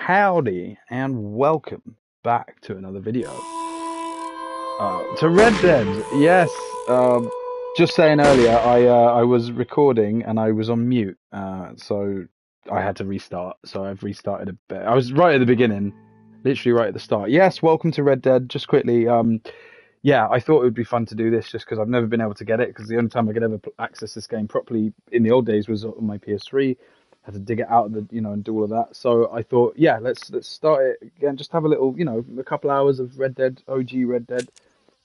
Howdy and welcome back to another video. To Red Dead, yes. Just saying earlier, I was recording and I was on mute, so I had to restart. So I've restarted a bit. I was right at the beginning, literally right at the start. Yes, welcome to Red Dead. Just quickly, yeah, I thought it would be fun to do this just because I've never been able to get it, because the only time I could ever access this game properly in the old days was on my PS3. Had to dig it out of the, and do all of that. So I thought, yeah, let's start it again. Just have a little, a couple hours of Red Dead, OG Red Dead.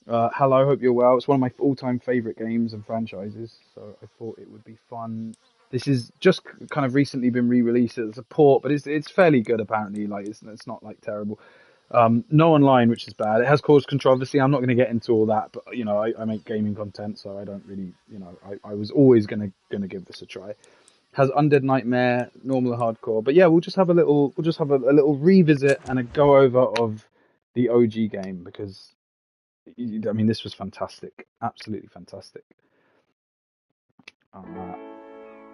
Hello, hope you're well. It's one of my all-time favorite games and franchises, so I thought it would be fun. This is just kind of recently been re-released as a port, but it's fairly good apparently. Like it's not like terrible. No online, which is bad. It has caused controversy. I'm not going to get into all that, but I make gaming content, so I don't really, I was always gonna give this a try. Has Undead Nightmare, normal, hardcore, but yeah, we'll just have a little revisit and a go over of the OG game, because I mean this was fantastic, absolutely fantastic.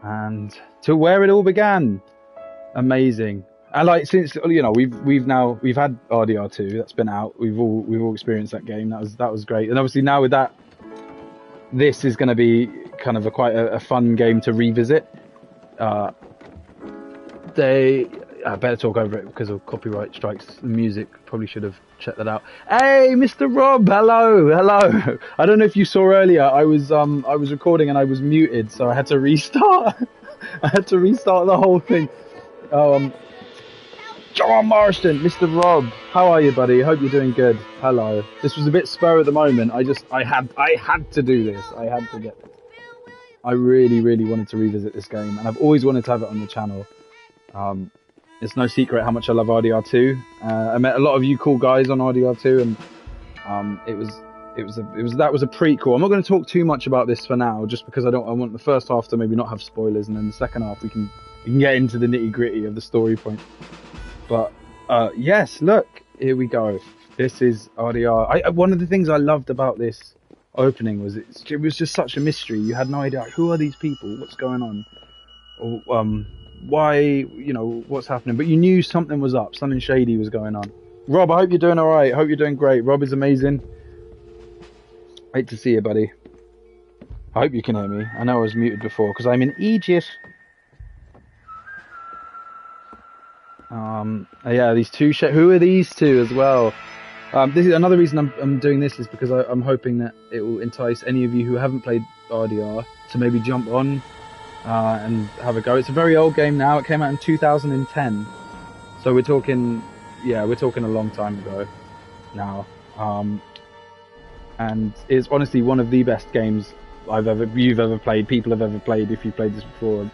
And to where it all began, amazing. And like, since we've had RDR2 that's been out, we've all experienced that game. That was great. And obviously now with that, this is going to be kind of quite a fun game to revisit. I better talk over it because of copyright strikes. The music, probably should have checked that out. Hey, Mr. Rob, hello. I don't know if you saw earlier, I was recording and I was muted, so I had to restart. I had to restart the whole thing. John Marston, Mr. Rob, how are you, buddy? Hope you're doing good. Hello. This was a bit spur of the moment. I had to do this. I had to get this. I really, really wanted to revisit this game, and I've always wanted to have it on the channel. It's no secret how much I love RDR2. I met a lot of you cool guys on RDR2, and that was a prequel. I'm not going to talk too much about this for now, just because I want the first half to maybe not have spoilers, and then the second half we can get into the nitty gritty of the story point. But yes, look, here we go. This is RDR. One of the things I loved about this opening was it was just such a mystery. You had no idea, like, who are these people, what's going on, or why, what's happening, but you knew something was up, something shady was going on. Rob, I hope you're doing all right. I hope you're doing great. Rob is amazing. Great to see you, buddy. I hope you can hear me. I know I was muted before because I'm in Egypt. Yeah, these two who are these two as well? This is another reason I'm doing this, is because I'm hoping that it will entice any of you who haven't played RDR to maybe jump on and have a go. It's a very old game now. It came out in 2010, so we're talking a long time ago now. And it's honestly one of the best games you've ever played, people have ever played, if you played this before.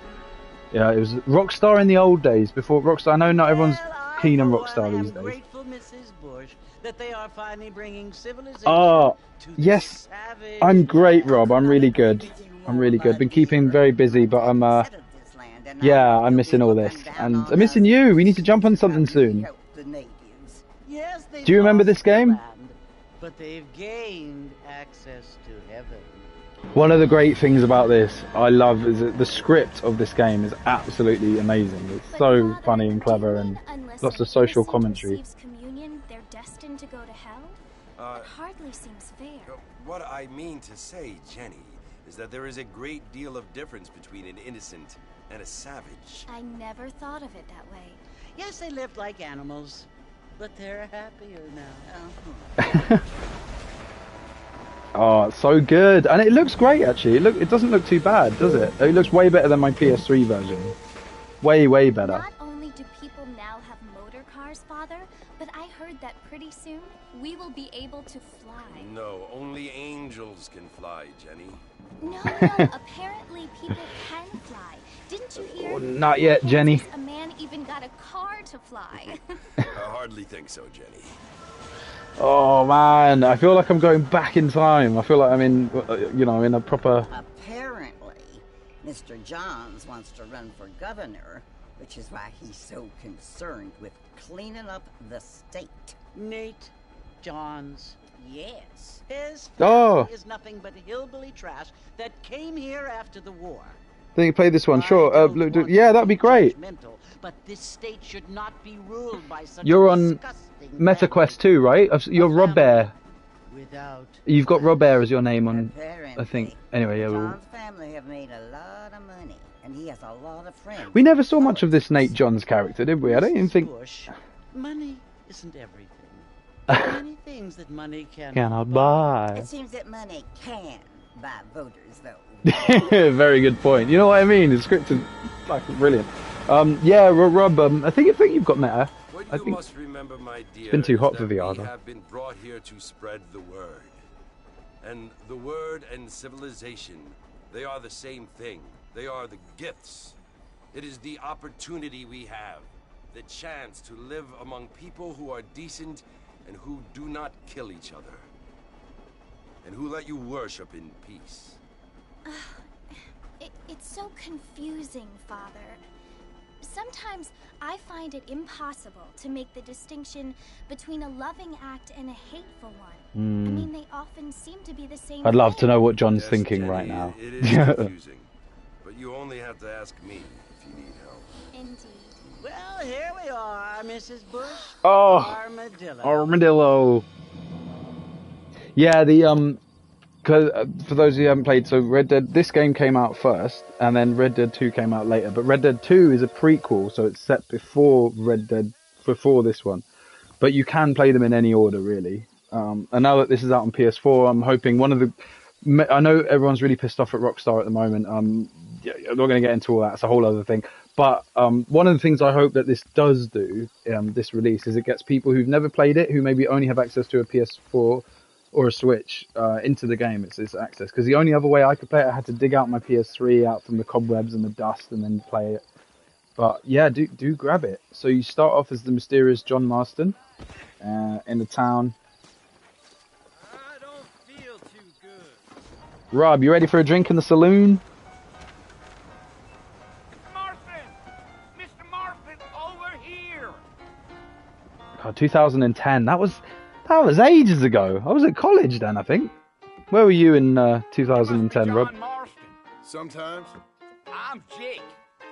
Yeah, it was Rockstar in the old days, before Rockstar. I know not everyone's keen on Rockstar these days. Grateful, Mrs. Bush, that they are finally bringing civilization to yes, savage... I'm great, Rob. I'm really good. Been keeping very busy, but I'm I'm missing all this, and I'm missing you. We need to jump on something soon. Yes, do you remember this game? Land, but they've gained access to heaven. One of the great things about this I love is that the script of this game is absolutely amazing. It's so funny and clever, and lots of social commentary. Communion, they're destined to go to hell? It hardly seems fair. What I mean to say, Jenny, is that there is a great deal of difference between an innocent and a savage. I never thought of it that way. Yes, they lived like animals, but they're happier now. Oh, so good, and it looks great actually. It doesn't look too bad, does it? It looks way better than my PS3 version. Way better. Not only do people now have motor cars, Father, but I heard that pretty soon we will be able to fly. No, only angels can fly, Jenny. No, apparently people can fly. Didn't you hear? Oh, not yet, Jenny. A man even got a car to fly. I hardly think so, Jenny. Oh man, I feel like I'm going back in time. I feel like I'm in, in a proper... Apparently, Mr. Johns wants to run for governor, which is why he's so concerned with cleaning up the state. Nate Johns, yes. His Oh. family is nothing but hillbilly trash that came here after the war. Then you play this one. I Sure. don't want Yeah, to that'd be great. judgmental, but this state should not be ruled by such You're a on disgusting MetaQuest family. 2, right? You're A Rob family Bear. Without You've got Rob Bear as your name on, Apparently, I think. Anyway, yeah. John's family have made a lot of money, and he has a lot of friends. We never saw much of this Nate Johns character, did we? I don't even Mrs. think. Bush, money isn't everything. There are many things that money Cannot buy. It seems that money can buy voters, though. Very good point. You know what I mean? The script is fucking brilliant. Yeah, Rob. I think you've got Meta. What I you think must remember, my dear, been too hot is for that VR, we though. have been brought here to spread the word. And the word and civilization, they are the same thing. They are the gifts. It is the opportunity we have, the chance to live among people who are decent and who do not kill each other, and who let you worship in peace. It's so confusing, Father. Sometimes I find it impossible to make the distinction between a loving act and a hateful one. I mean, they often seem to be the same I'd love to thing. know what John's Yes, thinking Jenny, right now. It is confusing, but you only have to ask me if you need help. Indeed. Well, here we are, Mrs. Bush. Oh, Armadillo. Armadillo. Yeah, the cause, for those who haven't played, so Red Dead, this game came out first, and then Red Dead 2 came out later. But Red Dead 2 is a prequel, so it's set before before this one. But you can play them in any order, really. And now that this is out on PS4, I'm hoping I know everyone's really pissed off at Rockstar at the moment. Yeah, I'm not going to get into all that. It's a whole other thing. But one of the things I hope that this does do, this release, is it gets people who've never played it, who maybe only have access to a PS4 or a Switch, into the game. It's access. Because the only other way I could play it, I had to dig out my PS3 out from the cobwebs and the dust and then play it. But yeah, do grab it. So you start off as the mysterious John Marston in the town. I don't feel too good. Rob, you ready for a drink in the saloon? Marston! Mr. Marston, over here! God, 2010. That was ages ago. I was at college then, I think. Where were you in 2010, Rob? John Marston. Sometimes. I'm Jake.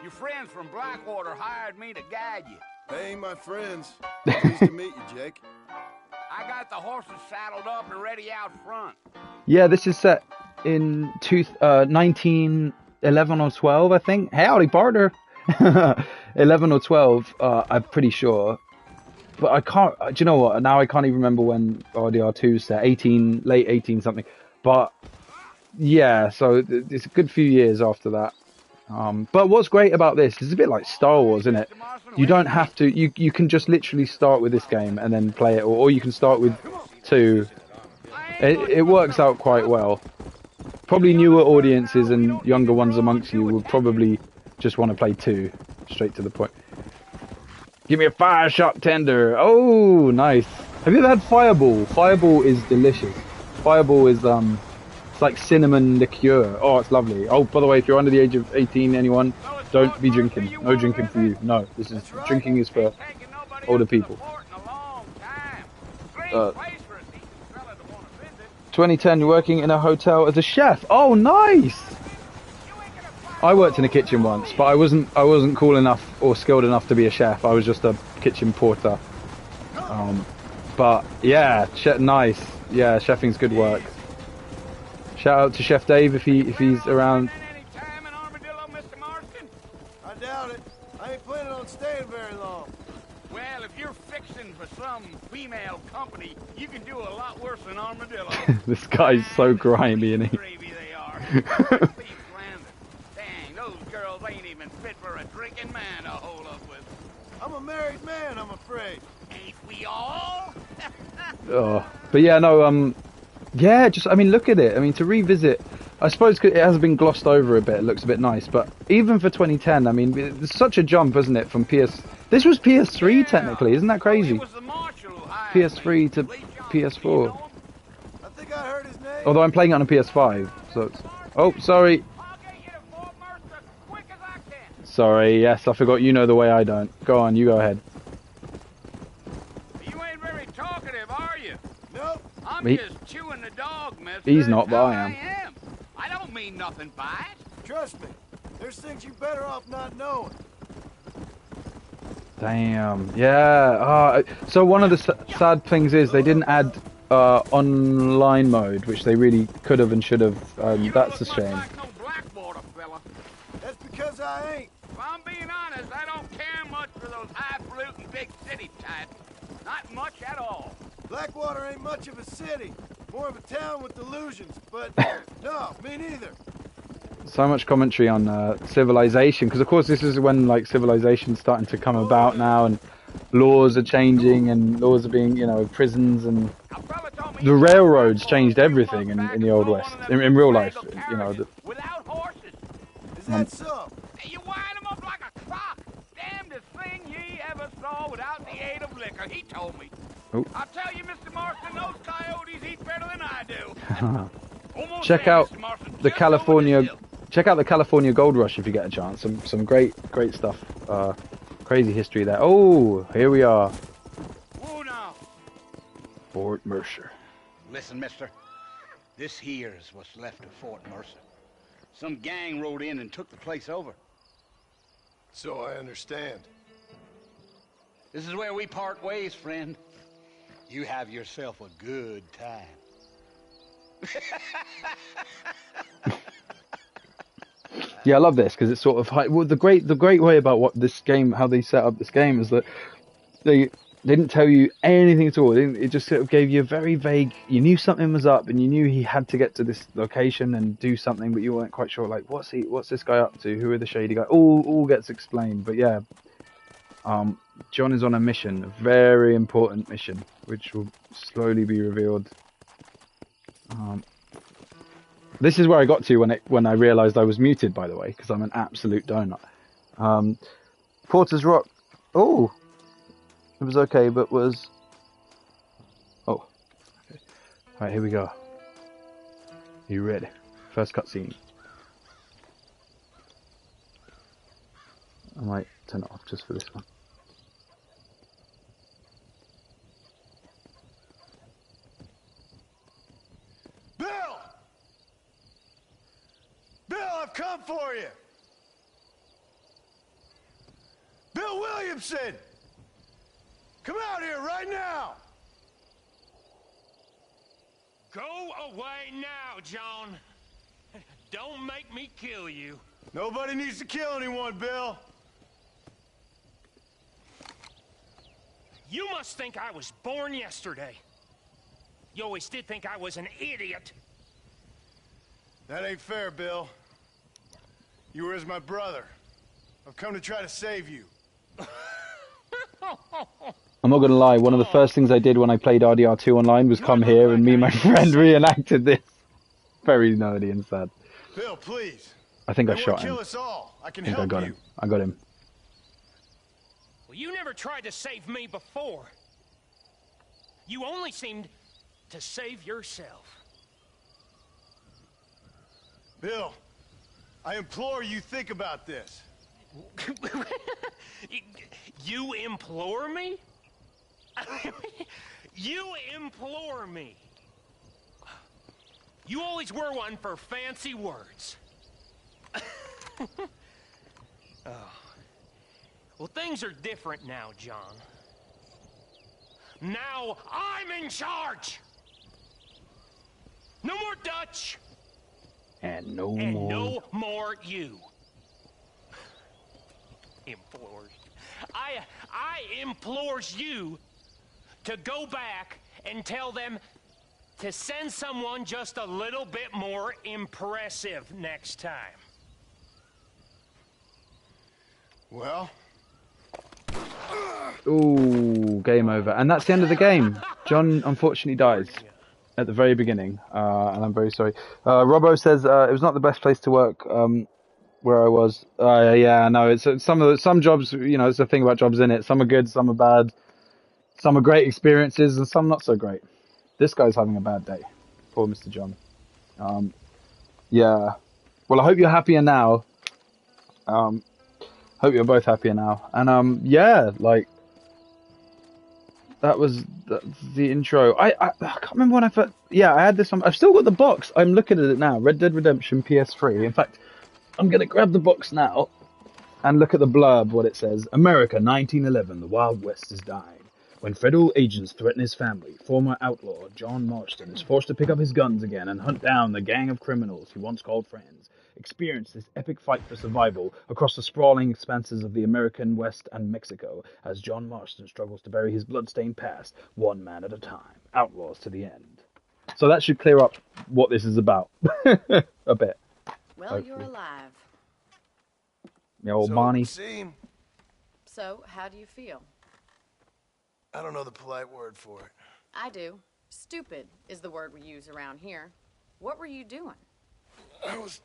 Your friends from Blackwater hired me to guide you. They ain't my friends. Pleased to meet you, Jake. I got the horses saddled up and ready out front. Yeah, this is set in 1911 or 12, I think. Howdy, partner. 11 or 12, I'm pretty sure. But I can't. Do you know what? Now I can't even remember when RDR2 set. Late 18 something. But yeah, so it's a good few years after that. But what's great about this is it's a bit like Star Wars, isn't it? You don't have to. You can just literally start with this game and then play it, or you can start with 2. It works out quite well. Probably newer audiences and younger ones amongst you will probably just want to play 2, straight to the point. Give me a fire shot tender. Oh, nice. Have you ever had Fireball? Fireball is delicious. Fireball is it's like cinnamon liqueur. Oh, it's lovely. Oh, by the way, if you're under the age of 18, anyone, don't be drinking. No drinking for you. No, drinking is for older people. 2010, working in a hotel as a chef. Oh, nice. I worked in a kitchen once, but I wasn't cool enough or skilled enough to be a chef. I was just a kitchen porter. But yeah, nice. Yeah, chefing's good work. Shout out to Chef Dave if he's around. I doubt it. I ain't planning on staying very long. Well, if you're fixing for some female company, you can do a lot worse than Armadillo. This guy's so grimy, isn't he? Gravy they are. Beef slandered. Dang, those girls ain't even fit for a drinking man to hold up with. I'm a married man, I'm afraid. Ain't we all? Oh, but yeah, no, yeah, I mean, look at it. I mean, to revisit, I suppose it has been glossed over a bit. It looks a bit nice, but even for 2010, I mean, it's such a jump, isn't it? From this was PS3 technically, isn't that crazy? PS3 to PS4. I think I heard his name. Although I'm playing it on a PS5, so it's. Oh, sorry. Sorry. Yes, I forgot. You know the way I don't. Go on, you go ahead. You ain't very talkative, are you? Nope. I'm just chewing the dog, mister. He's not, but I am. I don't mean nothing by it. Trust me. There's things you're better off not knowing. Damn. Yeah. So one of the sad things is they didn't add online mode, which they really could have and should have. That's a shame. Like no Blackwater fella. That's because I ain't. If I'm being honest, I don't care much for those highfalutin big city types. Not much at all. Blackwater ain't much of a city. More of a town with delusions, but no, me neither. So much commentary on civilization, because of course this is when like civilization's starting to come about now, and laws are changing, and laws are being, you know, prisons, and the railroads changed everything in the Old West, in real life, you know. Without horses. Is that so? You wind them up like a clock. Damnedest thing ye ever saw without the aid of liquor, he told me. Oh. I'll tell you, Mr. Marston, those coyotes eat better than I do. Check out the California. Check out the California Gold Rush if you get a chance. Some great stuff. Crazy history there. Oh, here we are. Whoa now. Fort Mercer. Listen, mister. This here's what's left of Fort Mercer. Some gang rode in and took the place over. So I understand. This is where we part ways, friend. You have yourself a good time. Yeah, I love this because it's sort of well, the great way about what this game, how they set up this game, is that they didn't tell you anything at all. It just sort of gave you a very vague. You knew something was up, and you knew he had to get to this location and do something, but you weren't quite sure. Like, what's this guy up to? Who are the shady guys? All gets explained. But yeah, John is on a mission, a very important mission, which will slowly be revealed. This is where I got to when I realised I was muted, by the way, because I'm an absolute donut. Porter's Rock. Oh, it was okay, but was. Oh, okay. All right, here we go. You ready? First cutscene. I might turn it off just for this one. I've come for you! Bill Williamson! Come out here right now! Go away now, John. Don't make me kill you. Nobody needs to kill anyone, Bill. You must think I was born yesterday. You always did think I was an idiot. That ain't fair, Bill. You were as my brother. I've come to try to save you. I'm not gonna lie, one of the first things I did when I played RDR2 online was come here and me and my friend reenacted this. Very nerdy and sad. Bill, please. I think I shot him. Kill us all. I can I think help I got you. him. I got him. Well, you never tried to save me before. You only seemed to save yourself. Bill, I implore you, think about this. You implore me? You implore me. You always were one for fancy words. Oh. Well, things are different now, John. Now I'm in charge. No more Dutch. And no more you. Implores. I implores you to go back and tell them to send someone just a little bit more impressive next time. Well. Ooh, game over. And that's the end of the game. John unfortunately dies at the very beginning, and I'm very sorry. Robbo says it was not the best place to work where I was. Yeah, no, it's some jobs, you know, it's the thing about jobs, in it. Some are good, some are bad. Some are great experiences, and some not so great. This guy's having a bad day. Poor Mr. John. Yeah. Well, I hope you're happier now. Hope you're both happier now. And yeah, like that was the intro. I can't remember when I first. Yeah, I had this one. I've still got the box. I'm looking at it now. Red Dead Redemption PS3. In fact, I'm going to grab the box now and look at the blurb, what it says. America, 1911, the Wild West is dying. When federal agents threaten his family, former outlaw John Marston is forced to pick up his guns again and hunt down the gang of criminals he once called friends. Experience this epic fight for survival across the sprawling expanses of the American West and Mexico as John Marston struggles to bury his bloodstained past, one man at a time. Outlaws to the end. So that should clear up what this is about a bit. Well, Hopefully. you're alive. Yeah, old So, Bonnie. see, So, how do you feel? I don't know the polite word for it. I do. Stupid is the word we use around here. What were you doing? I was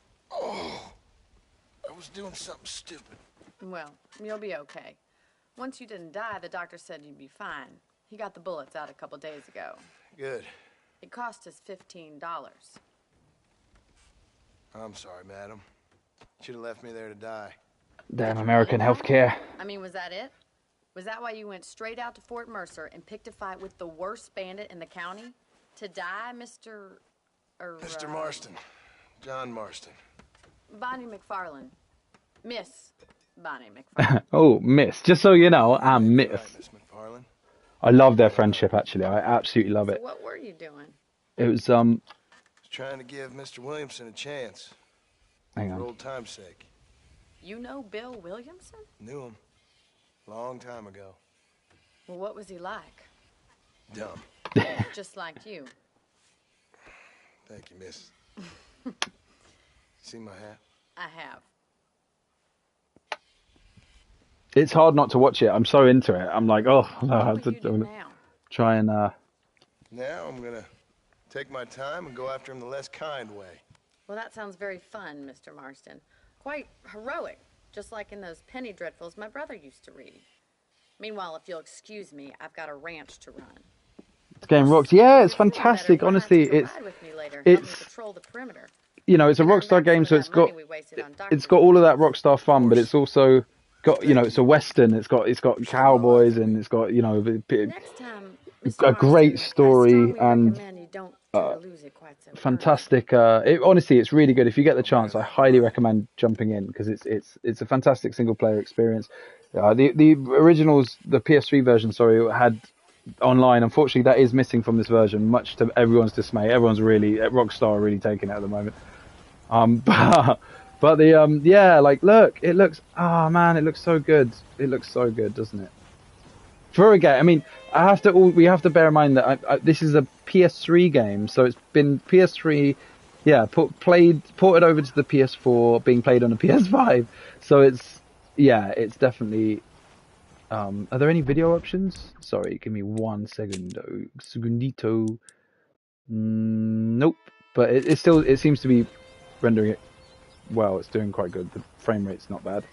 doing something stupid. Well, you'll be okay. Once you didn't die, the doctor said you'd be fine. He got the bullets out a couple days ago. Good. It cost us $15. I'm sorry, madam. Should have left me there to die. Damn American healthcare. I mean, was that it? Was that why you went straight out to Fort Mercer and picked a fight with the worst bandit in the county? To die, Mr. Mr. Marston. John Marston. Bonnie McFarlane. Miss Bonnie McFarlane. Oh, Miss. Just so you know, I'm Miss. Right, Miss McFarlane. I love their friendship, actually. I absolutely love So it. what were you doing? It was, Was trying to give Mr. Williamson a chance. hang For on. old time's sake. You know Bill Williamson? Knew him. Long time ago. Well, what was he like? Dumb. Just like you. Thank you, miss. See my hat? I have. It's hard not to watch it. I'm so into it. I'm like, oh, no, I What have will you do to now? try and, Now I'm gonna take my time and go after him the less kind way. Well, that sounds very fun, Mr. Marston. Quite heroic, just like in those penny dreadfuls my brother used to read. Meanwhile, if you'll excuse me, I've got a ranch to run. this game rocks. Yeah, it's If you're fantastic. better, you'll have Honestly, to it's, ride with me later, help me it's, patrol the perimeter. you know, it's a And earn Rockstar back game, some so of it's that money got, we wasted on it's doctors. got all of that Rockstar fun, but it's also got, you know, it's a Western. It's got cowboys and it's got, you know, Next time, Mr. a great Marston, story I strongly and recommend you don't try to lose it quite so fantastic. Honestly, it's really good. If you get the chance, I highly recommend jumping in because it's a fantastic single player experience. The originals, the PS3 version, sorry, had online. Unfortunately, that is missing from this version, much to everyone's dismay. Everyone's really at Rockstar are really taking it at the moment. But the yeah, like look, it looks man, it looks so good. It looks so good, doesn't it? For a game, I mean, we have to bear in mind that this is a PS3 game, so it's been PS3, yeah, ported over to the PS4, being played on a PS5. So it's definitely. Are there any video options? Sorry, give me 1 second. Segundito. Nope. But it seems to be rendering it well. It's doing quite good. The frame rate's not bad.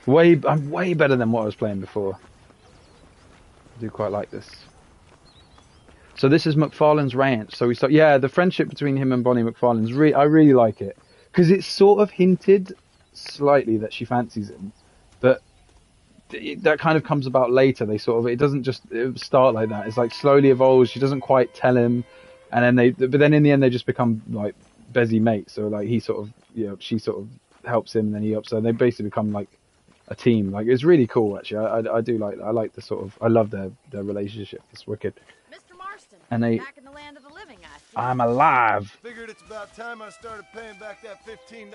I'm way better than what I was playing before. I do quite like this. So this is McFarlane's ranch. So the friendship between him and Bonnie McFarlane's I really like it because it's sort of hinted slightly that she fancies him, but that kind of comes about later. It doesn't just start like that. It's like slowly evolves. She doesn't quite tell him, and then but then in the end they just become like busy mates. So like he sort of, you know, she sort of helps him, and then he helps her. And they basically become like a team. Like it's really cool actually. I do like that. I like the sort of, I love their relationship. It's wicked. Mr. Marston, And they, back in the land of the living, I see. I'm alive. Figured it's about time I started paying back that $15.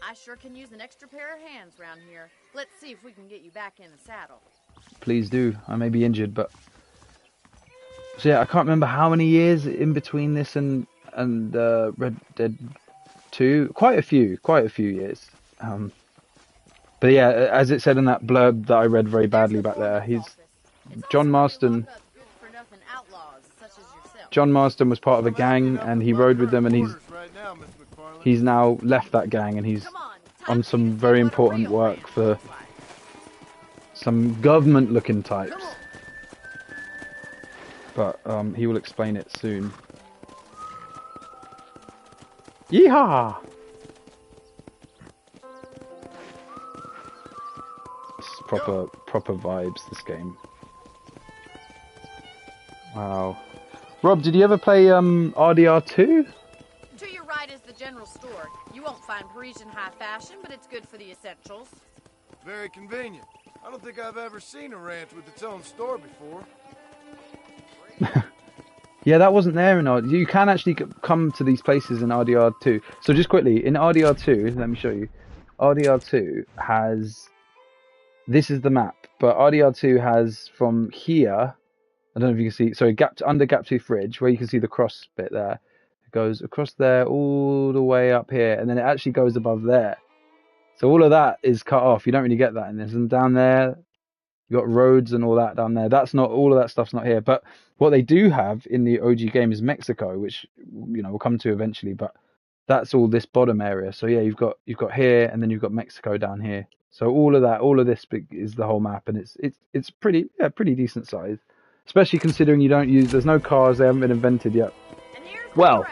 I sure can use an extra pair of hands around here. Let's see if we can get you back in the saddle. Please do. I may be injured, but so yeah, I can't remember how many years in between this and Red Dead 2. Quite a few years. But yeah, as it said in that blurb that I read very badly back there, John Marston. John Marston was part of a gang, and he rode with them, and he's now left that gang, and he's on some very important work for some government-looking types. But he will explain it soon. Yeehaw! It's proper vibes, this game. Wow. Rob, did you ever play RDR2? To your right is the general store. You won't find Parisian high fashion, but it's good for the essentials. Very convenient. I don't think I've ever seen a ranch with its own store before. Yeah, that wasn't there in RDR. You can actually come to these places in RDR2. So just quickly, in RDR2, let me show you. RDR2 has... This is the map, but RDR2 has from here... I don't know if you can see... Sorry, under Gap Tooth Ridge, where you can see the cross bit there. It goes across there, all the way up here, and then it actually goes above there. So all of that is cut off. You don't really get that in this. And down there... You got roads and all that down there. That's not, all of that stuff's not here. But what they do have in the OG game is Mexico, which we'll come to eventually. But that's all this bottom area. So yeah, you've got here, and then you've got Mexico down here. So all of this is the whole map, and it's pretty decent size, especially considering you don't use. There's no cars. They haven't been invented yet. Well,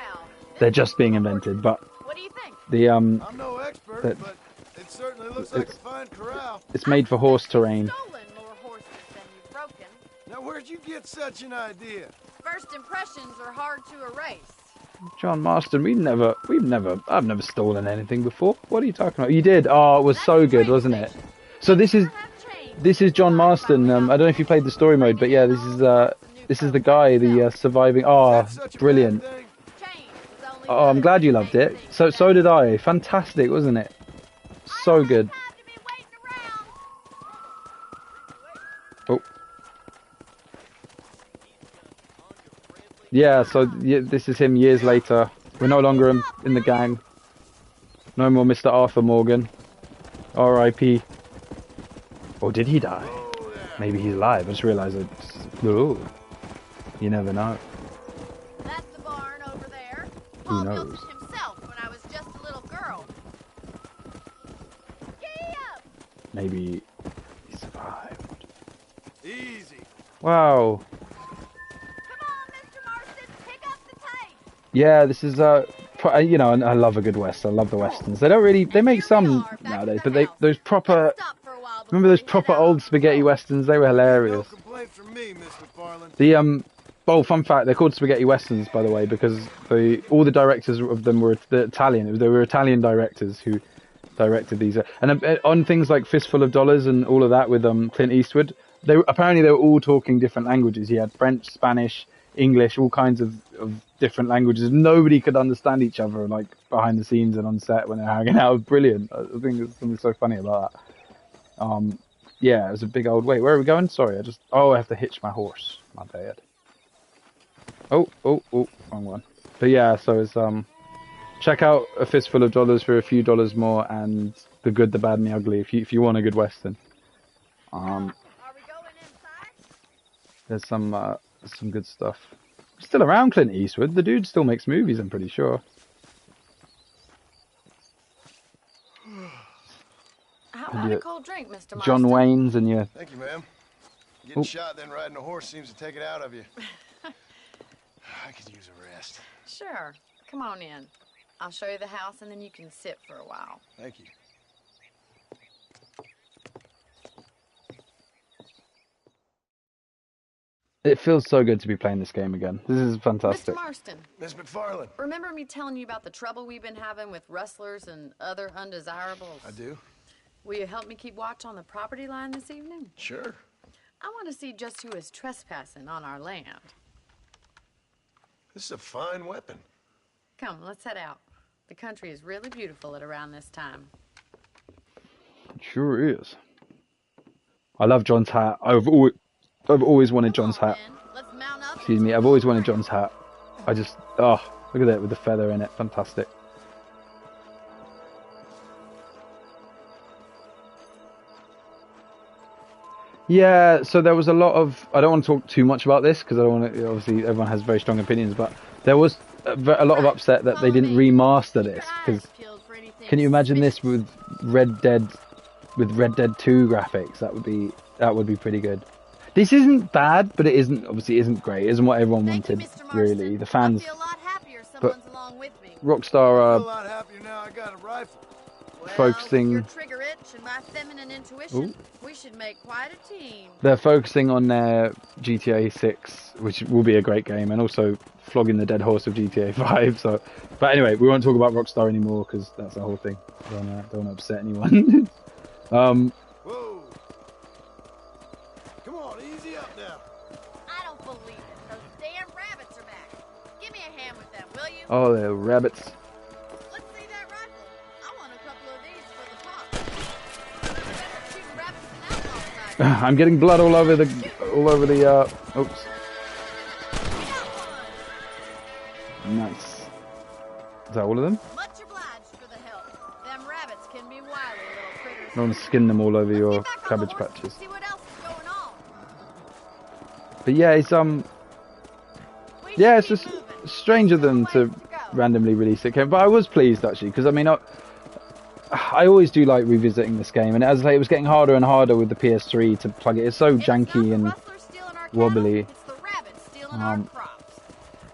they're just being invented. But what do you think? The I'm no expert, but it certainly looks like a fine corral. It's made for horse terrain. Now, where'd you get such an idea? First impressions are hard to erase. John Marston, I've never stolen anything before. What are you talking about? You did. Oh, it was so good, wasn't it? So this is John Marston. I don't know if you played the story mode, but yeah, this is the guy, the surviving. Oh, brilliant. Oh, I'm glad you loved it. So did I. Fantastic, wasn't it? So good. Oh. Yeah, so this is him years later. We're no longer in the gang. No more Mr. Arthur Morgan. R.I.P. Or did he die? Maybe he's alive. I just realised it. Ooh. You never know. That's the barn over there. Who Paul built knows? it himself when I was just a little girl. Maybe he survived. Easy. Wow. Yeah, this is I love a good western. I love the westerns. They don't really, they make some nowadays, but those proper, remember those proper old spaghetti westerns? They were hilarious. The fun fact, they're called spaghetti westerns, by the way, because all the directors of them were Italian. They were Italian directors who directed these, and on things like Fistful of Dollars and all of that with Clint Eastwood, they were all talking different languages. He had French, Spanish, English, all kinds of different languages. Nobody could understand each other, like behind the scenes and on set when they're hanging out. It was brilliant. I think there's something so funny about that. Yeah, it was a big old wait. Where are we going? Sorry, I have to hitch my horse. My bad. Oh, wrong one. But yeah, so it's check out A Fistful of Dollars for a few dollars more, and The Good, the Bad, and the Ugly if you want a good western. There's some good stuff. Still around, Clint Eastwood. The dude still makes movies, I'm pretty sure. How about a cold drink, Mr. Marston? John Wayne's and your... Thank you, ma'am. Getting shot, then riding a horse seems to take it out of you. I could use a rest. Sure. Come on in. I'll show you the house, and then you can sit for a while. Thank you. It feels so good to be playing this game again. This is fantastic. Mr. Marston. Miss McFarland. Remember me telling you about the trouble we've been having with rustlers and other undesirables? I do. Will you help me keep watch on the property line this evening? Sure. I want to see just who is trespassing on our land. This is a fine weapon. Come, let's head out. The country is really beautiful at around this time. It sure is. I love John's hat. I've always wanted John's hat. Excuse me, I've always wanted John's hat. Look at that with the feather in it. Fantastic. Yeah, so there was a lot of... I don't want to talk too much about this because I don't want to... Obviously, everyone has very strong opinions, but there was a lot of upset that they didn't remaster this. Because can you imagine this with Red Dead 2 graphics? That would be pretty good. This isn't bad, but it isn't great. It isn't what everyone wanted, really. The fans... But Rockstar... I'm a lot happier now I got a rifle. focusing. With your trigger itch and my feminine intuition, we should make quite a team. They're focusing on their GTA 6, which will be a great game, and also flogging the dead horse of GTA 5. So, but anyway, we won't talk about Rockstar anymore because that's the whole thing. Don't want to upset anyone. Whoa! Come on, easy up now. I don't believe it. Those damn rabbits are back. Give me a hand with them, will you? Oh, they're rabbits. Let's see that rifle. I want a couple of these for the pop. Shooting rabbits and outlaws tonight. I'm getting blood all over the oops. Nice. Is that all of them? Much obliged for the help. Them rabbits can be wily little critters. I want to skin them all over your cabbage patches. See what else is going on. But yeah, it's yeah, it's just strange of them to randomly release it. But I was pleased actually, because I mean, I always do like revisiting this game, and as I say, it was getting harder and harder with the PS3 to plug it. It's so janky and wobbly. It's the rabbits stealing our crops.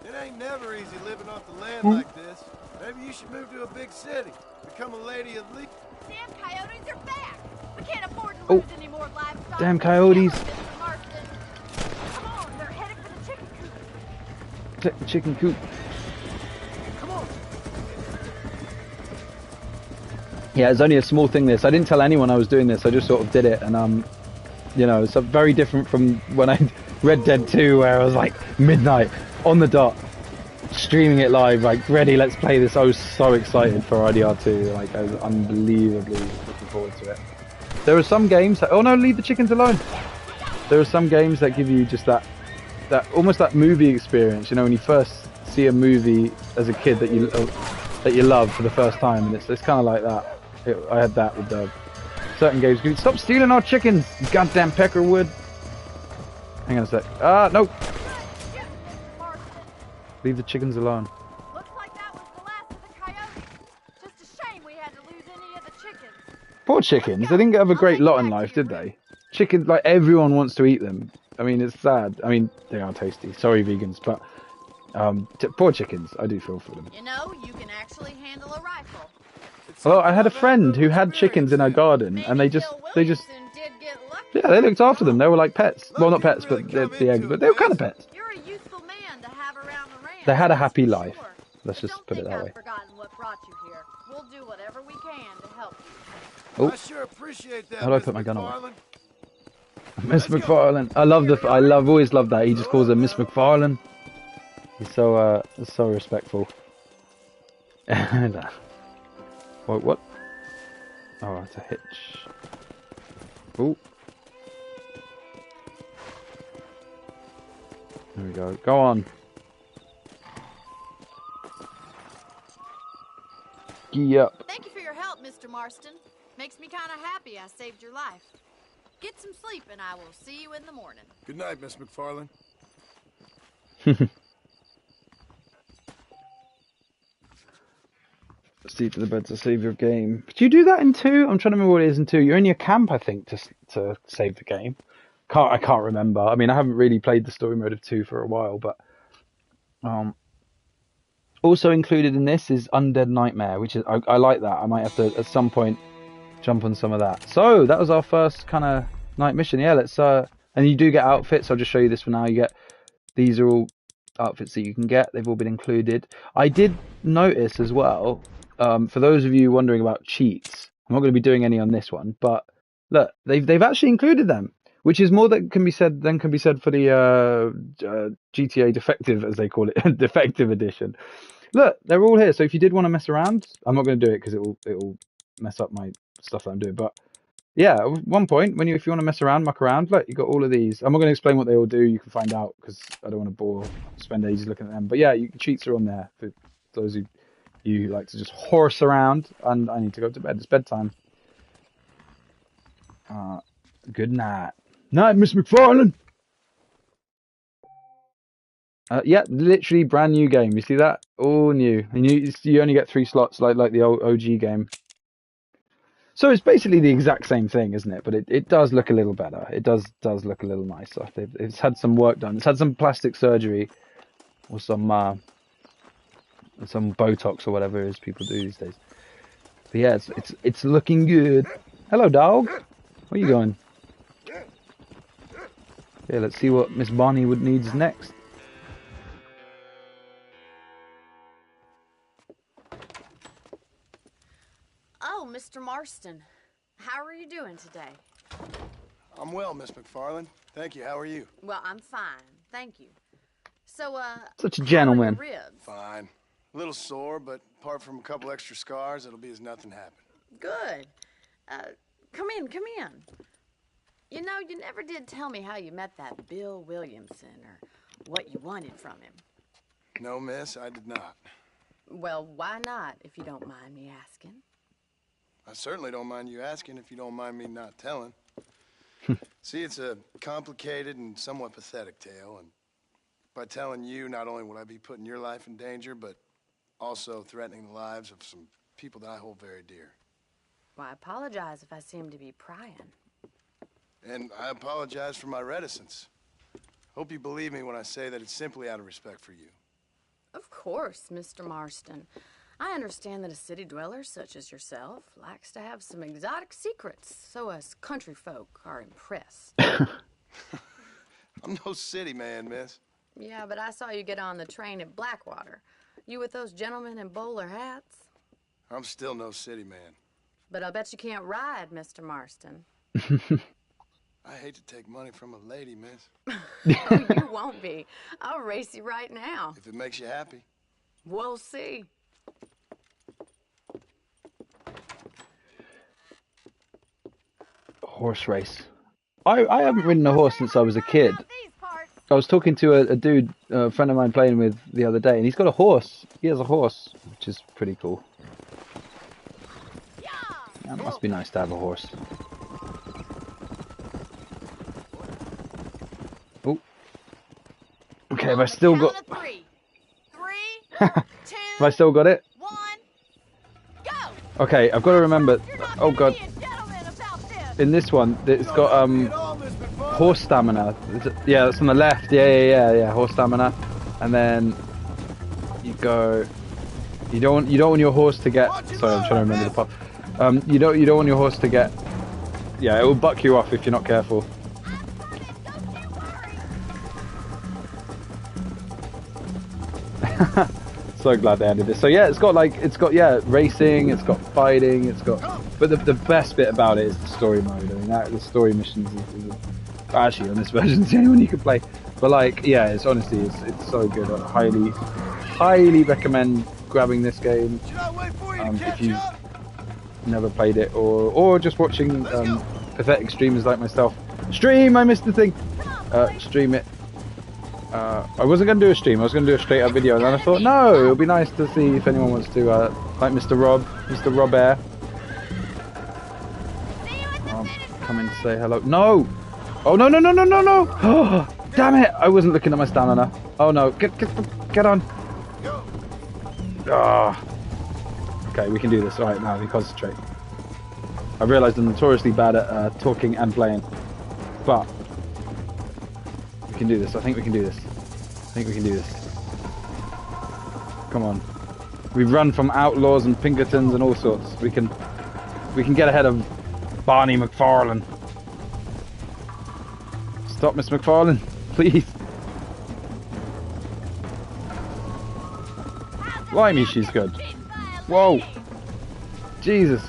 It ain't never easy living off the land like this. Maybe you should move to a big city. Become a lady of leap. Damn coyotes are back. We can't afford to lose any more livestock. Damn coyotes. Come on, they're headed for the chicken coop. Chicken coop. Come on. Yeah, it's only a small thing this. I didn't tell anyone I was doing this. I just sort of did it, and you know, it's very different from when I Red Dead 2, where I was like midnight on the dot, streaming it live, like ready, let's play this. I was so excited for RDR2, like I was unbelievably looking forward to it. There are some games that, oh no, leave the chickens alone. There are some games that give you just that almost that movie experience, you know, when you first see a movie as a kid that you love for the first time, and it's kind of like that. I had that with certain games. Stop stealing our chickens, you goddamn Peckerwood. Hang on a sec. No. Leave the chickens alone. Looks like that was the last of the coyotes. Just a shame we had to lose any of the chickens. Poor chickens. They didn't have a great lot in life, did they? Chickens, like everyone wants to eat them. I mean, it's sad. I mean, they are tasty. Sorry, vegans, but poor chickens. I do feel for them. You know, you can actually handle a rifle. Well, I had a friend who had chickens in her garden, and they just yeah, they looked after them. They were like pets. Well, not pets, but the eggs, but they were kind of pets. You're a useful man to have around the ranch. They had a happy life. Let's just put it that way. I've forgotten what brought you here. We'll do whatever we can to help you. Oh, I sure appreciate that. how do I put my gun away? Miss McFarlane. Always loved that. He just calls her Miss McFarlane. He's so respectful. What? Oh, it's a hitch. Oh. There we go. Go on. Gee up. Thank you for your help, Mr. Marston. Makes me kind of happy I saved your life. Get some sleep and I will see you in the morning. Good night, Miss McFarlane. Sleep to the bed to save your game. Do you do that in 2? I'm trying to remember what it is in 2. You're in your camp, I think, to save the game. I can't remember. I mean, I haven't really played the story mode of 2 for a while, but also included in this is Undead Nightmare, which is I like that. I might have to at some point jump on some of that. So that was our first kind of night mission. Yeah, let's and you do get outfits. I'll just show you this for now. These are all outfits that you can get. They've all been included. I did notice as well. For those of you wondering about cheats, I'm not going to be doing any on this one, but look, they've actually included them, which is more that can be said for the GTA Defective, as they call it, Defective Edition. Look, they're all here. So if you did want to mess around, I'm not going to do it because it'll mess up my stuff that I'm doing. But yeah, at one point if you want to mess around, muck around, look, you got all of these. I'm not going to explain what they all do. You can find out because I don't want to spend ages looking at them. But yeah, cheats are on there for those who. You like to just horse around, and I need to go to bed. It's bedtime. Good night. Night, Miss McFarlane. Yeah, literally brand new game. You see that? All new. And you only get 3 slots like the old OG game. So it's basically the exact same thing, isn't it? But it does look a little better. It does look a little nicer. It's had some work done. It's had some plastic surgery or some Botox or whatever it is people do these days. But yeah, it's looking good. Hello, dog. Where are you going? Yeah, let's see what Miss Bonnie would needs next. Oh, Mr. Marston. How are you doing today? I'm well, Miss McFarland. Thank you. How are you? Well, I'm fine. Thank you. So, Such a how are gentleman. your ribs? Fine. A little sore, but apart from a couple extra scars, it'll be as nothing happened. Good. Come in, come in. You know, you never did tell me how you met that Bill Williamson or what you wanted from him. No, miss, I did not. Well, why not, if you don't mind me asking? I certainly don't mind you asking if you don't mind me not telling. See, it's a complicated and somewhat pathetic tale, and by telling you, not only would I be putting your life in danger, but also threatening the lives of some people that I hold very dear. Well, I apologize if I seem to be prying. And I apologize for my reticence. Hope you believe me when I say that it's simply out of respect for you. Of course, Mr. Marston. I understand that a city dweller such as yourself likes to have some exotic secrets, so us country folk are impressed. I'm no city man, miss. Yeah, but I saw you get on the train at Blackwater. You with those gentlemen in bowler hats? I'm still no city man. But I'll bet you can't ride, Mr. Marston. I hate to take money from a lady, miss. Oh, you won't be. I'll race you right now. If it makes you happy. We'll see. Horse race. I haven't ridden a horse since I was a kid. I was talking to a dude, a friend of mine playing with the other day, and he's got a horse. He has a horse, which is pretty cool. That must be nice to have a horse. Oh. Okay, have I still got... Three, Have two, I still got it? one, go! Okay, I've got to remember... Oh god. In this one, it's got horse stamina. Yeah, that's on the left. Yeah. Horse stamina, and then you go. You don't want your horse to get. Sorry, I'm trying to remember the part. You don't want your horse to get. Yeah, it will buck you off if you're not careful. So glad they added this. So yeah, it's got racing, it's got fighting, it's got. But the best bit about it is the story mode. I mean, the story missions is actually on this version it's the only one you can play. But like, yeah, it's honestly it's so good. I highly recommend grabbing this game if you've never played it or just watching pathetic streamers like myself. Stream! I missed the thing. Stream it. I wasn't going to do a stream, I was going to do a straight up video, and then I thought, no, it would be nice to see if anyone wants to, like Mr. Rob Air. Come in to say hello. No! Oh, no! Oh, damn it! I wasn't looking at my stamina. Oh no, get on. Ah. Okay, we can do this. Alright, now we concentrate. I realised I'm notoriously bad at talking and playing, but we can do this. I think we can do this. Come on. We've run from outlaws and Pinkertons and all sorts. We can get ahead of Barney McFarlane. Stop, Miss McFarlane, please. Blimey, she's good. Whoa. Jesus.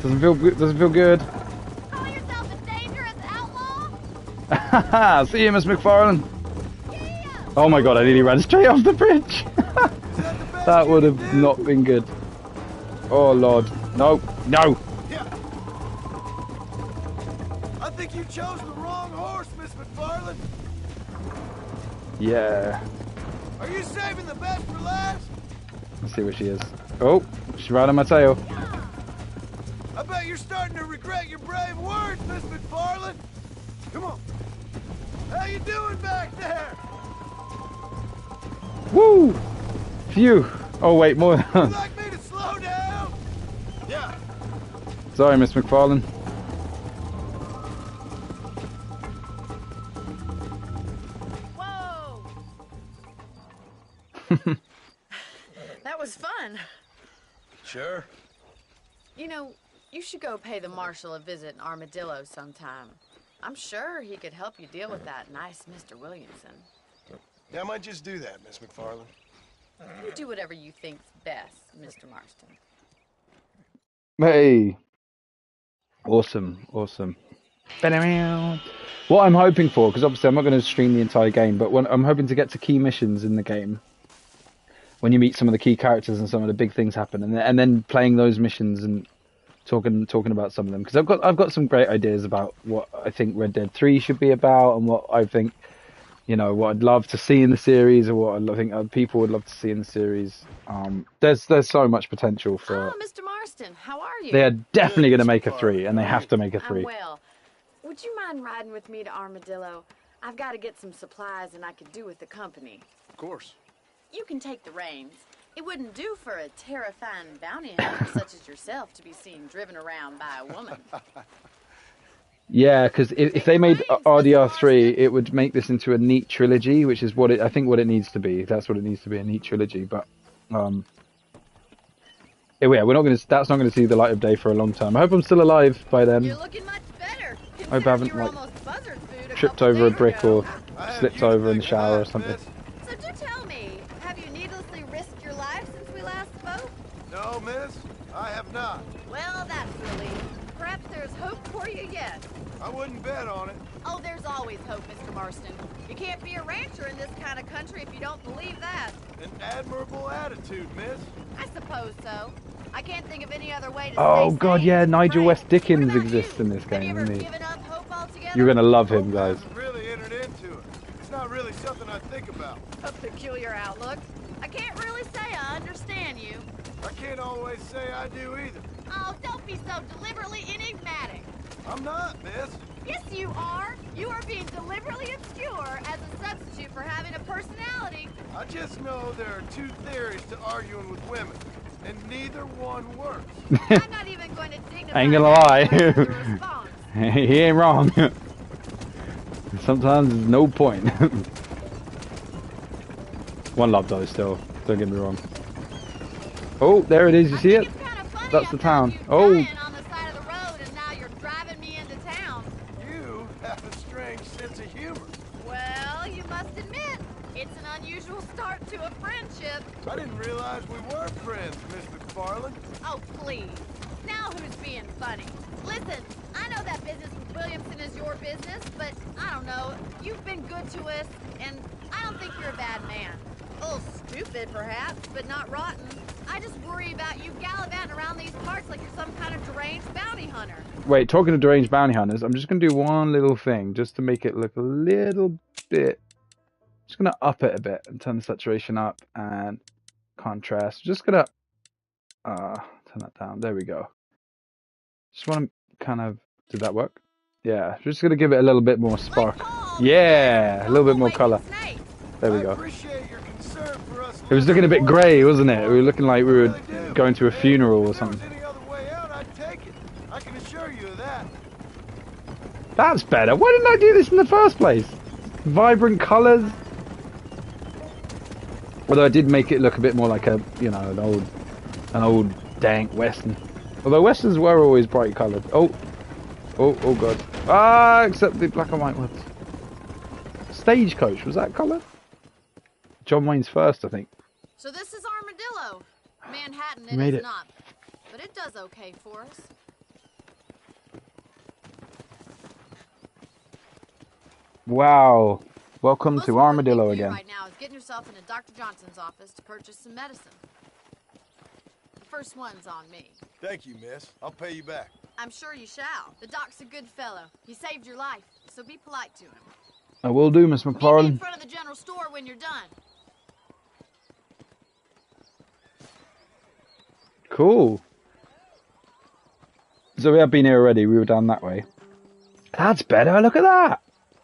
Doesn't feel good. Call yourself a dangerous outlaw? See you, Miss McFarlane. Oh my god, I nearly ran straight off the bridge. That would have not been good. Oh lord. No. I think you chose the wrong horse, Miss McFarland. Yeah. Are you saving the best for last? Let's see where she is. Oh, she's right on my tail. I bet you're starting to regret your brave words, Miss McFarland. Come on. How you doing back there? Woo! Phew. Oh wait, more. Would you like me to slow down? Yeah. Sorry, Miss McFarlane. That was fun. sure? You know, you should go pay the marshal a visit in Armadillo sometime. I'm sure he could help you deal with that nice Mr. Williamson. Yeah, I might just do that, Miss McFarland. You do whatever you think's best, Mr. Marston. Hey. Awesome, awesome. What I'm hoping for, because obviously I'm not going to stream the entire game, but when I'm hoping to get to key missions in the game, when you meet some of the key characters and some of the big things happen, and then playing those missions and talking about some of them, because I've got some great ideas about what I think Red Dead 3 should be about, and what I think, you know, what I'd love to see in the series, or what I think people would love to see in the series. There's so much potential for. Oh, Mr. Marston, how are you? They are definitely going to make a 3, and they have to make a 3. I'm well. Would you mind riding with me to Armadillo? I've got to get some supplies, and I could do with the company. Of course. You can take the reins. It wouldn't do for a terrifying bounty hunter such as yourself to be seen driven around by a woman. Yeah, because if they made RDR3, it would make this into a neat trilogy, which is what I think what it needs to be. That's what it needs to be, a neat trilogy. But yeah, we're not going to. That's not going to see the light of day for a long time. I hope I'm still alive by then. You're looking much better. I hope I haven't like tripped over a brick or slipped over in the shower or something. So do tell me, have you needlessly risked your life since we last spoke? No, miss, I have not. Well, that's relief. Perhaps there's hope for you yet. I wouldn't bet on it. Oh, there's always hope, Mr. Marston. You can't be a rancher in this kind of country if you don't believe that. An admirable attitude, miss. I suppose so. I can't think of any other way to Oh stay god, sane. yeah, Nigel West Dickens What about exists you? in this Have you game, ever isn't he? given up hope altogether? You're gonna love him, guys. I haven't really entered into it. It's not really something I think about. A peculiar outlook. I can't really say I understand you. I can't always say I do either. Oh, don't be so deliberately enigmatic. I'm not, miss. Yes, you are. You are being deliberately obscure as a substitute for having a personality. I just know there are two theories to arguing with women, and neither one works. I'm not even going to dignify I ain't gonna lie. that with a response. He ain't wrong. Sometimes there's no point. One love though, still. Don't get me wrong. Oh, there it is. You see it? That's the town. Oh. On the side of the road, and now you're driving me into town. You have a strange sense of humor. Well, you must admit, it's an unusual start to a friendship. I didn't realize we were friends, Miss McFarland. Oh, please. Now who's being funny? Listen, I know that business with Williamson is your business, but I don't know. You've been good to us, and I don't think you're a bad man. A little stupid, perhaps, but not rotten. I just worry about you gallivanting around these parts like you're some kind of deranged bounty hunter. Wait, talking to deranged bounty hunters, I'm just going to do one little thing just to make it look a little bit. Just going to up it a bit and turn the saturation up and contrast. Just going to turn that down. There we go. Just want to kind of. Did that work? Yeah, just going to give it a little bit more spark. Yeah, a little bit more color. There we go. It was looking a bit grey, wasn't it? We were looking like we were going to a funeral or something. I can assure you of that. That's better. Why didn't I do this in the first place? Vibrant colours. Although I did make it look a bit more like a, you know, an old dank western. Although westerns were always bright coloured. Oh god. Ah, except the black and white ones. Stagecoach, was that colour? John Wayne's first, I think. So this is Armadillo. Manhattan Made it is it. not, but it does okay for us. Wow. Welcome Most to important Armadillo thing for you again. right now is getting yourself into Dr. Johnson's office to purchase some medicine. The first one's on me. Thank you, miss. I'll pay you back. I'm sure you shall. The doc's a good fellow. He saved your life, so be polite to him. I will do, Miss Meet me in McFarland. front of the general store when you're done. Cool. So we have been here already. We were down that way. That's better. Look at that.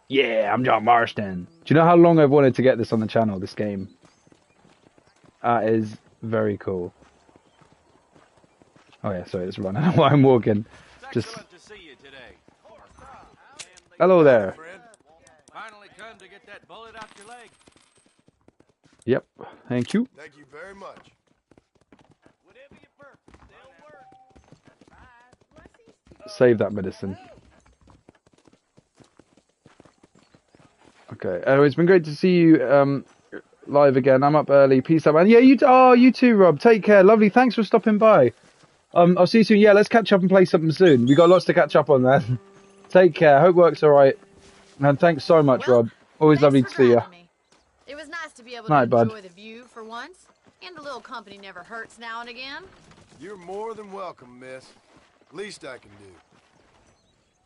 Yeah, I'm John Marston. Do you know how long I've wanted to get this on the channel, this game? That is very cool. Oh yeah, sorry, it's running while I'm walking. Just Excellent to see you today. hello there. Finally come to get that bullet out your leg. Yep, thank you. Thank you very much. Whatever you prefer. save that medicine. Okay. Oh, it's been great to see you live again. I'm up early. Peace out, man. Yeah, you too, Rob. Take care. Lovely. Thanks for stopping by. I'll see you soon. Yeah, let's catch up and play something soon. We got lots to catch up on, man. Take care. Hope work's all right. And thanks so much, Rob. Always lovely to see you. Me. It was nice to be able Night, to enjoy bud. the view for once. And a little company never hurts now and again. You're more than welcome, miss. Least I can do.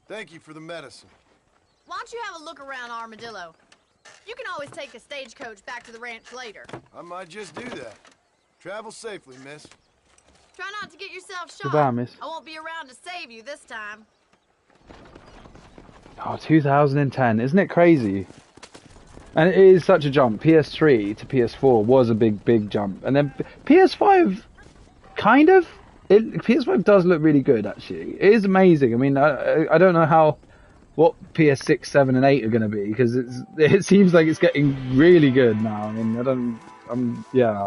Thank you for the medicine. Why don't you have a look around Armadillo? You can always take the stagecoach back to the ranch later. I might just do that. Travel safely, miss. Try not to get yourself shot. Goodbye, miss. I won't be around to save you this time. Oh, 2010. Isn't it crazy? And it is such a jump. PS3 to PS4 was a big jump. And then PS5, kind of. PS5 does look really good, actually. It is amazing. I mean, I don't know what PS6, 7, and 8 are going to be, because it seems like it's getting really good now. I mean, I don't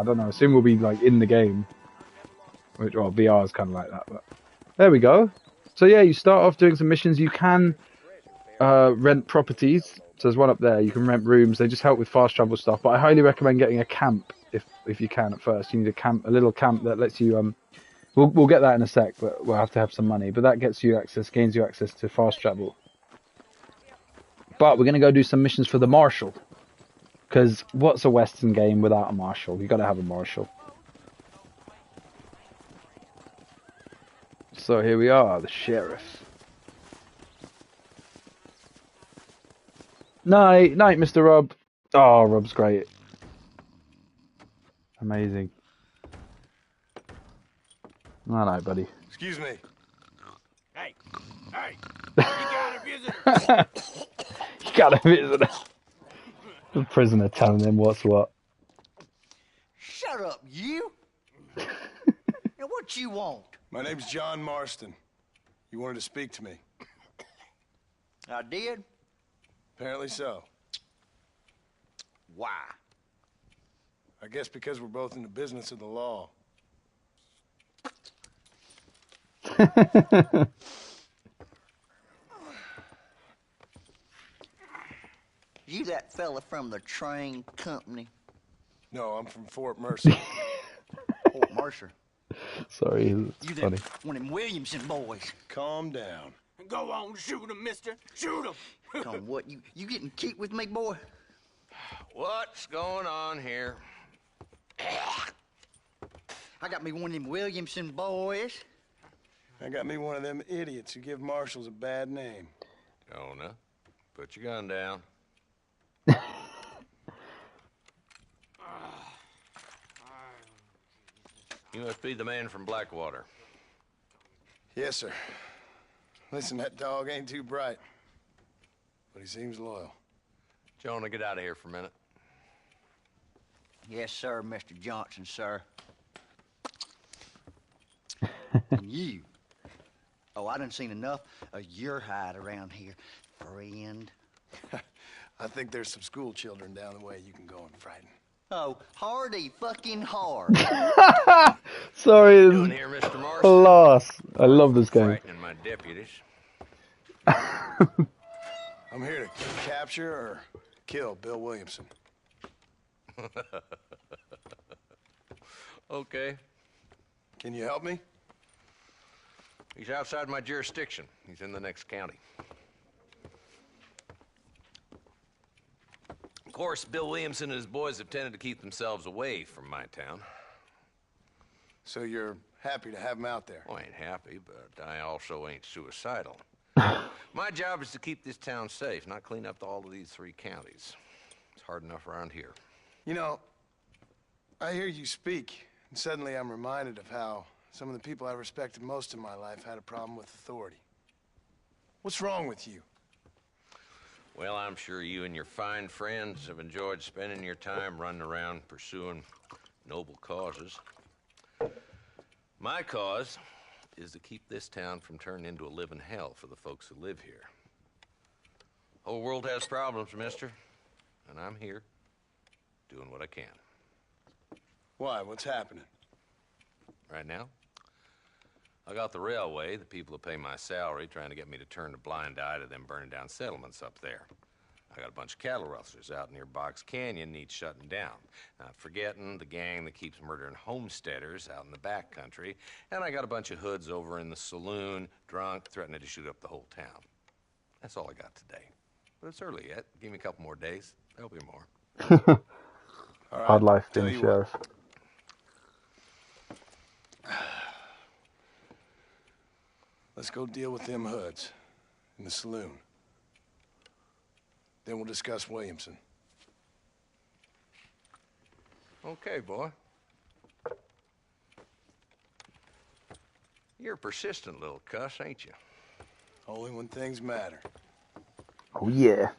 know. I assume we'll be like in the game. Which, well, VR is kind of like that, but there we go. So yeah, you start off doing some missions. You can rent properties. So there's one up there. You can rent rooms. They just help with fast travel stuff. But I highly recommend getting a camp if you can at first. You need a little camp that lets you. We'll get that in a sec, but we'll have to have some money. But that gains you access to fast travel. But we're gonna go do some missions for the marshal. Because what's a Western game without a marshal? You got to have a marshal. So here we are, the sheriff. Night, Mr. Rob. Oh, Rob's great. Amazing. Night, buddy. Excuse me. Hey, you got a visitor. You got a visitor. The prisoner telling him what's what. Shut up, you. Now, what you want? My name's John Marston. You wanted to speak to me. I did? Apparently so. Why? I guess because we're both in the business of the law. You that fella from the train company? No, I'm from Fort Mercer. Fort Mercer. Sorry, You it's funny. that one of them Williamson boys? Calm down. Go on, shoot him, mister. Shoot him. Come on, what? You getting cute with me, boy? What's going on here? I got me one of them Williamson boys. I got me one of them idiots who give marshals a bad name. Jonah, put your gun down. You must be the man from Blackwater. Yes, sir. Listen, that dog ain't too bright, but he seems loyal. Jonah, get out of here for a minute. Yes, sir, Mr. Johnson, sir. And you. Oh, I done seen enough of your hide around here, friend. I think there's some school children down the way you can go and frighten. Oh, hardy fucking hard. Sorry, Doing it's here, Mr. Morris? class. I love this game. Frightening my deputies. I'm here to capture or kill Bill Williamson. Okay. Can you help me? He's outside my jurisdiction. He's in the next county. Of course, Bill Williamson and his boys have tended to keep themselves away from my town. So you're happy to have him out there? Well, I ain't happy, but I also ain't suicidal. My job is to keep this town safe, not clean up all of these 3 counties. It's hard enough around here. You know, I hear you speak, and suddenly I'm reminded of how some of the people I respected most in my life had a problem with authority. What's wrong with you? Well, I'm sure you and your fine friends have enjoyed spending your time running around pursuing noble causes. My cause is to keep this town from turning into a living hell for the folks who live here. Whole world has problems, mister, and I'm here doing what I can. Why? What's happening? Right now, I got the railway, the people who pay my salary, trying to get me to turn a blind eye to them burning down settlements up there. I got a bunch of cattle rustlers out near Box Canyon needs shutting down. Not forgetting the gang that keeps murdering homesteaders out in the back country. And I got a bunch of hoods over in the saloon, drunk, threatening to shoot up the whole town. That's all I got today. But it's early yet. Give me a couple more days. There'll be more. All right, Hard life tell being you sheriff. Let's go deal with them hoods in the saloon. Then we'll discuss Williamson. Okay, boy. You're a persistent little cuss, ain't you? Only when things matter. Oh yeah.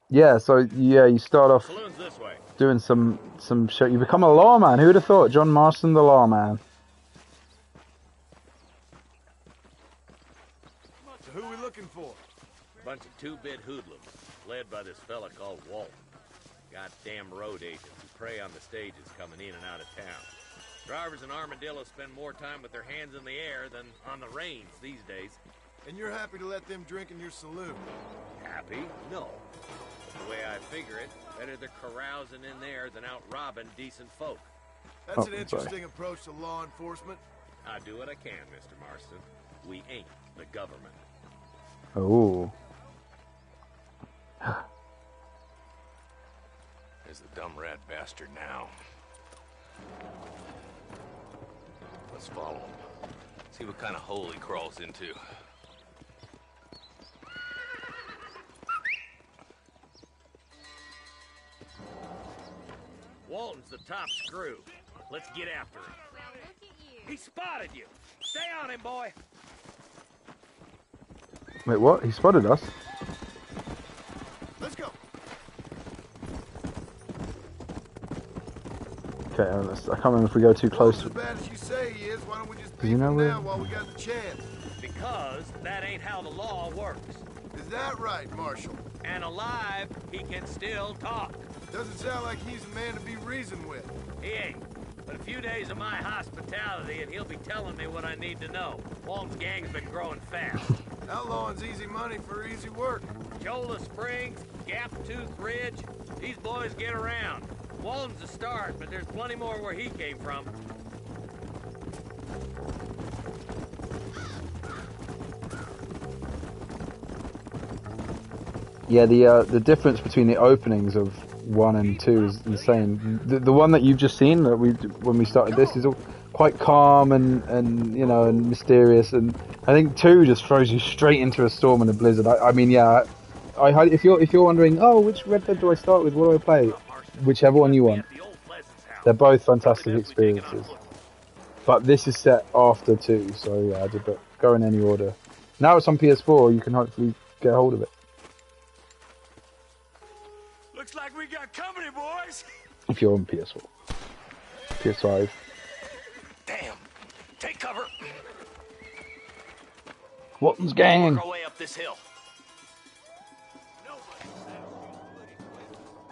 Yeah, so yeah, you start off Saloon's this way. doing some shit. You become a lawman. Who would have thought? John Marston, the lawman. So who we looking for? Bunch of two-bit hoodlums, led by this fella called Walton. Goddamn road agents who prey on the stages coming in and out of town. Drivers in Armadillo spend more time with their hands in the air than on the reins these days. And you're happy to let them drink in your saloon? Happy? No. But the way I figure it, better they're carousing in there than out robbing decent folk. That's an interesting approach to law enforcement. I do what I can, Mr. Marston. We ain't the government. Oh. There's the dumb rat bastard now. Let's follow him. See what kind of hole he crawls into. Walton's the top screw. Let's get after him. He spotted you. Stay on him, boy. Wait, what? He spotted us? Let's go. Okay, I can't remember if we go too close. As bad as you say he is, why don't we just beat You know him where- now while we got the chance? Because that ain't how the law works. Is that right, Marshal? And alive, he can still talk. Doesn't sound like he's a man to be reasoned with. He ain't. But a few days of my hospitality and he'll be telling me what I need to know. Walton's gang's been growing fast. Outlawing's easy money for easy work. Cholla Springs, Gap Tooth Ridge, these boys get around. Walton's a start, but there's plenty more where he came from. Yeah, the difference between the openings of 1 and 2 is insane. The one that you've just seen that when we started this is all quite calm and you know and mysterious, and I think 2 just throws you straight into a storm and a blizzard. I mean, yeah, if you're wondering, oh, which Red Dead do I start with? What do I play? Whichever one you want. They're both fantastic experiences. But this is set after 2, so yeah, but go in any order. Now it's on PS4, you can hopefully get hold of it. Looks like we got company, boys. If you're on PS4. PS5. Damn. Take cover. Walton's gang. Work our way up this hill.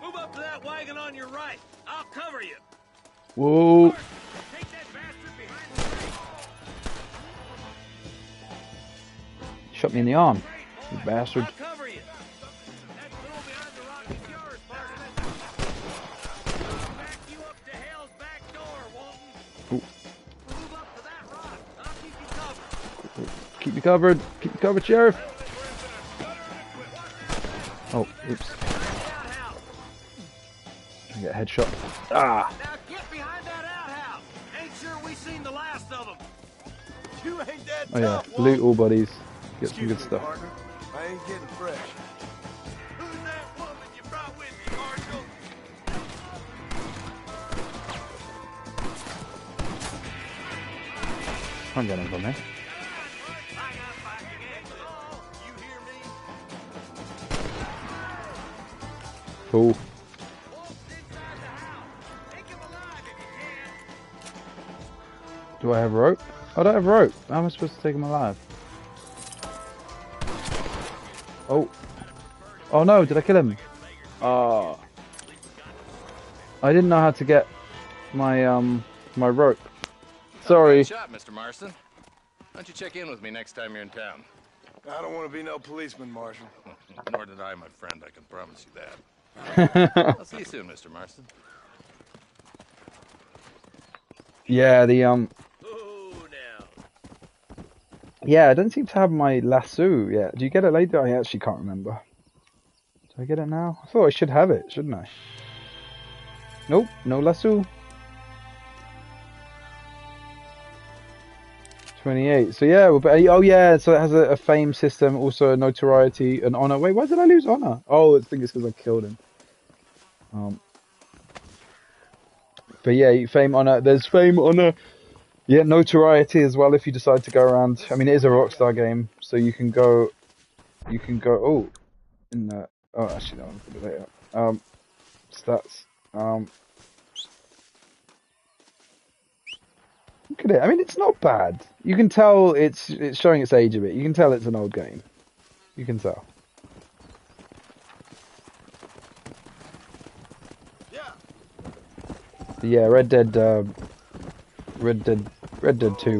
Move up to that wagon on your right. I'll cover you. Whoa. Take that bastard behind the tree. Shot me in the arm, you bastard. I'll cover you. That girl behind the rock is yours, Parsons. Back you up to hell's back door, Walton. Ooh. Move up to that rock. I'll keep you covered. Keep you covered. Keep you covered, Sheriff. Oh, oops. I get a headshot. Ah. Now get behind that outhouse. Ain't sure we seen the last of them. You ain't that Oh yeah, tough, loot Walton. all bodies. Get some Excuse good me, stuff. partner. I ain't getting fresh. Who's that woman you brought with you, Marshal? I'm getting from here. You hear me? Cool. Do I have rope? I don't have rope. How am I supposed to take him alive? Oh. Oh no, did I kill him? Oh. I didn't know how to get my my rope. Sorry. Shot, Mr. Marston. Why don't you check in with me next time you're in town? I don't want to be no policeman, Marshal. Nor did I, my friend. I can promise you that. I'll see you soon, Mr. Marston. Yeah, the Oh, now. Yeah, I don't seem to have my lasso yet. Do you get it later? I actually can't remember. Do I get it now? I thought I should have it, shouldn't I? Nope, no lasso. 28. So yeah, oh yeah, so it has a fame system, also a notoriety, an honor. Wait, why did I lose honor? Oh, I think it's because I killed him. But yeah, fame, honor. There's fame, honor. Yeah, notoriety as well if you decide to go around. I mean, it is a Rockstar game, so you can go. Oh, in the. Oh, actually, no, I'll put it later. Stats. Look at it. I mean, it's not bad. You can tell it's showing its age a bit. You can tell it's an old game. You can tell. But yeah, Red Dead 2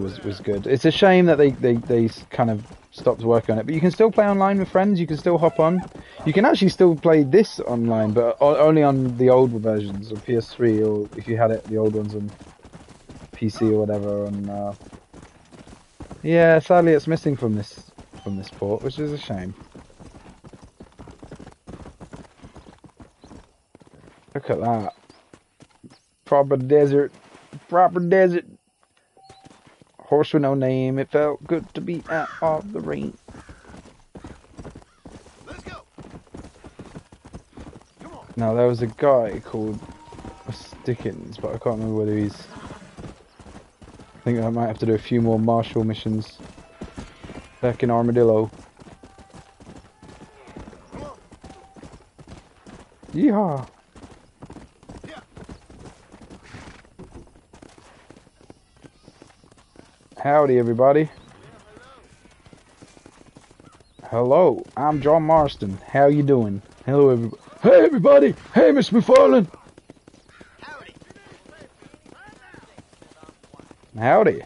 was good. It's a shame that they kind of stopped working on it, but you can still play online with friends. You can still hop on. You can actually still play this online, but only on the old versions of PS3, or if you had it, the old ones on PC or whatever. And yeah, sadly, it's missing from this port, which is a shame. Look at that. Proper desert. Horse with no name. It felt good to be out of the rain. Let's go. Come on. Now there was a guy called Stickins, but I can't remember whether he's. I think I might have to do a few more marshal missions back in Armadillo. Come on. Yeehaw! Yeah. Howdy, everybody. Hello, I'm John Marston. How you doing? Hello, everybody. Hey, everybody! Hey, Miss McFarlane! Howdy.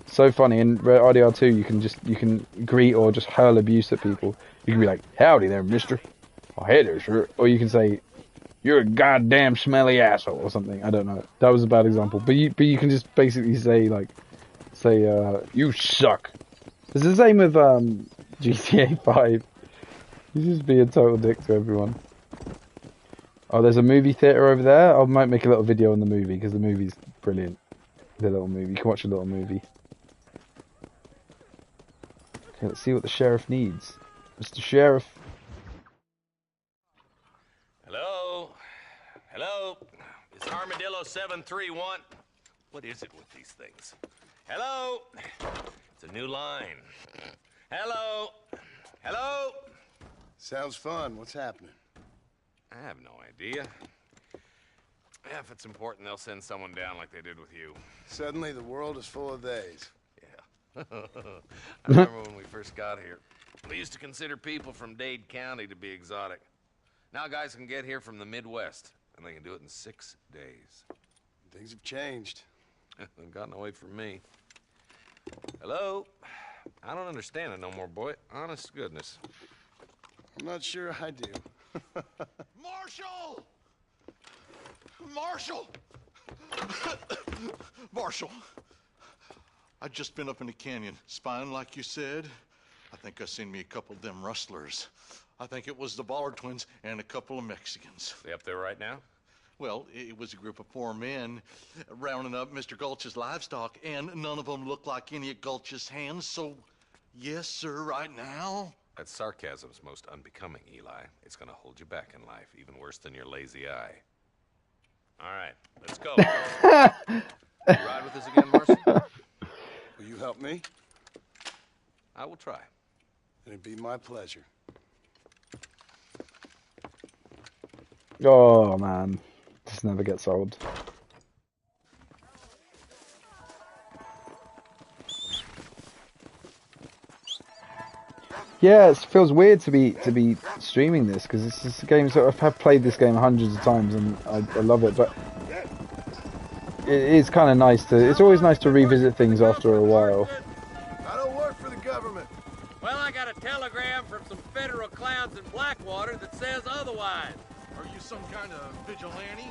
So funny, in RDR2 you can greet or just hurl abuse at people. You can be like, howdy there, mister. Oh, hey there, sir. Or you can say, you're a goddamn smelly asshole or something. I don't know. That was a bad example. But you can just basically say you suck. It's the same with GTA 5. You just be a total dick to everyone. Oh, there's a movie theater over there. I might make a little video on the movie because the movie's brilliant. The little movie. You can watch a little movie. Okay, let's see what the sheriff needs. Mr. Sheriff. Hello? Hello? Is Armadillo 731? What is it with these things? Hello? It's a new line. Hello? Hello? Sounds fun. What's happening? I have no idea. Yeah, if it's important, they'll send someone down like they did with you. Suddenly, the world is full of theys. Yeah. I remember when we first got here. We used to consider people from Dade County to be exotic. Now guys can get here from the Midwest, and they can do it in 6 days. Things have changed. They've gotten away from me. Hello? I don't understand it no more, boy. Honest to goodness. I'm not sure I do. Marshal! Marshal! Marshal! I just been up in the canyon, spying like you said. I think I seen me a couple of them rustlers. I think it was the Ballard twins and a couple of Mexicans. They up there right now? Well, it was a group of 4 men rounding up Mr. Gulch's livestock, and none of them looked like any of Gulch's hands, so yes, sir, right now. That sarcasm's most unbecoming, Eli. It's gonna hold you back in life, even worse than your lazy eye. All right, let's go. You ride with us again, Marcy? Will you help me? I will try. It'd be my pleasure. Oh man, this never gets old. Yeah, it feels weird to be streaming this because this is a game. So I've played this game hundreds of times and I love it. But it's kind of nice to. It's always nice to revisit things after a while. I don't work for the government. Well, I got a telegram from some federal clowns in Blackwater that says otherwise. Are you some kind of vigilante?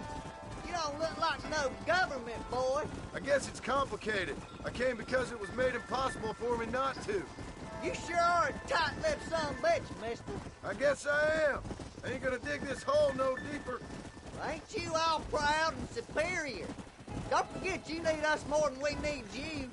You don't look like no government, boy. I guess it's complicated. I came because it was made impossible for me not to. You sure are a tight-lipped son of a bitch, mister. I guess I am. I ain't gonna dig this hole no deeper. Ain't you all proud and superior? Don't forget you need us more than we need you.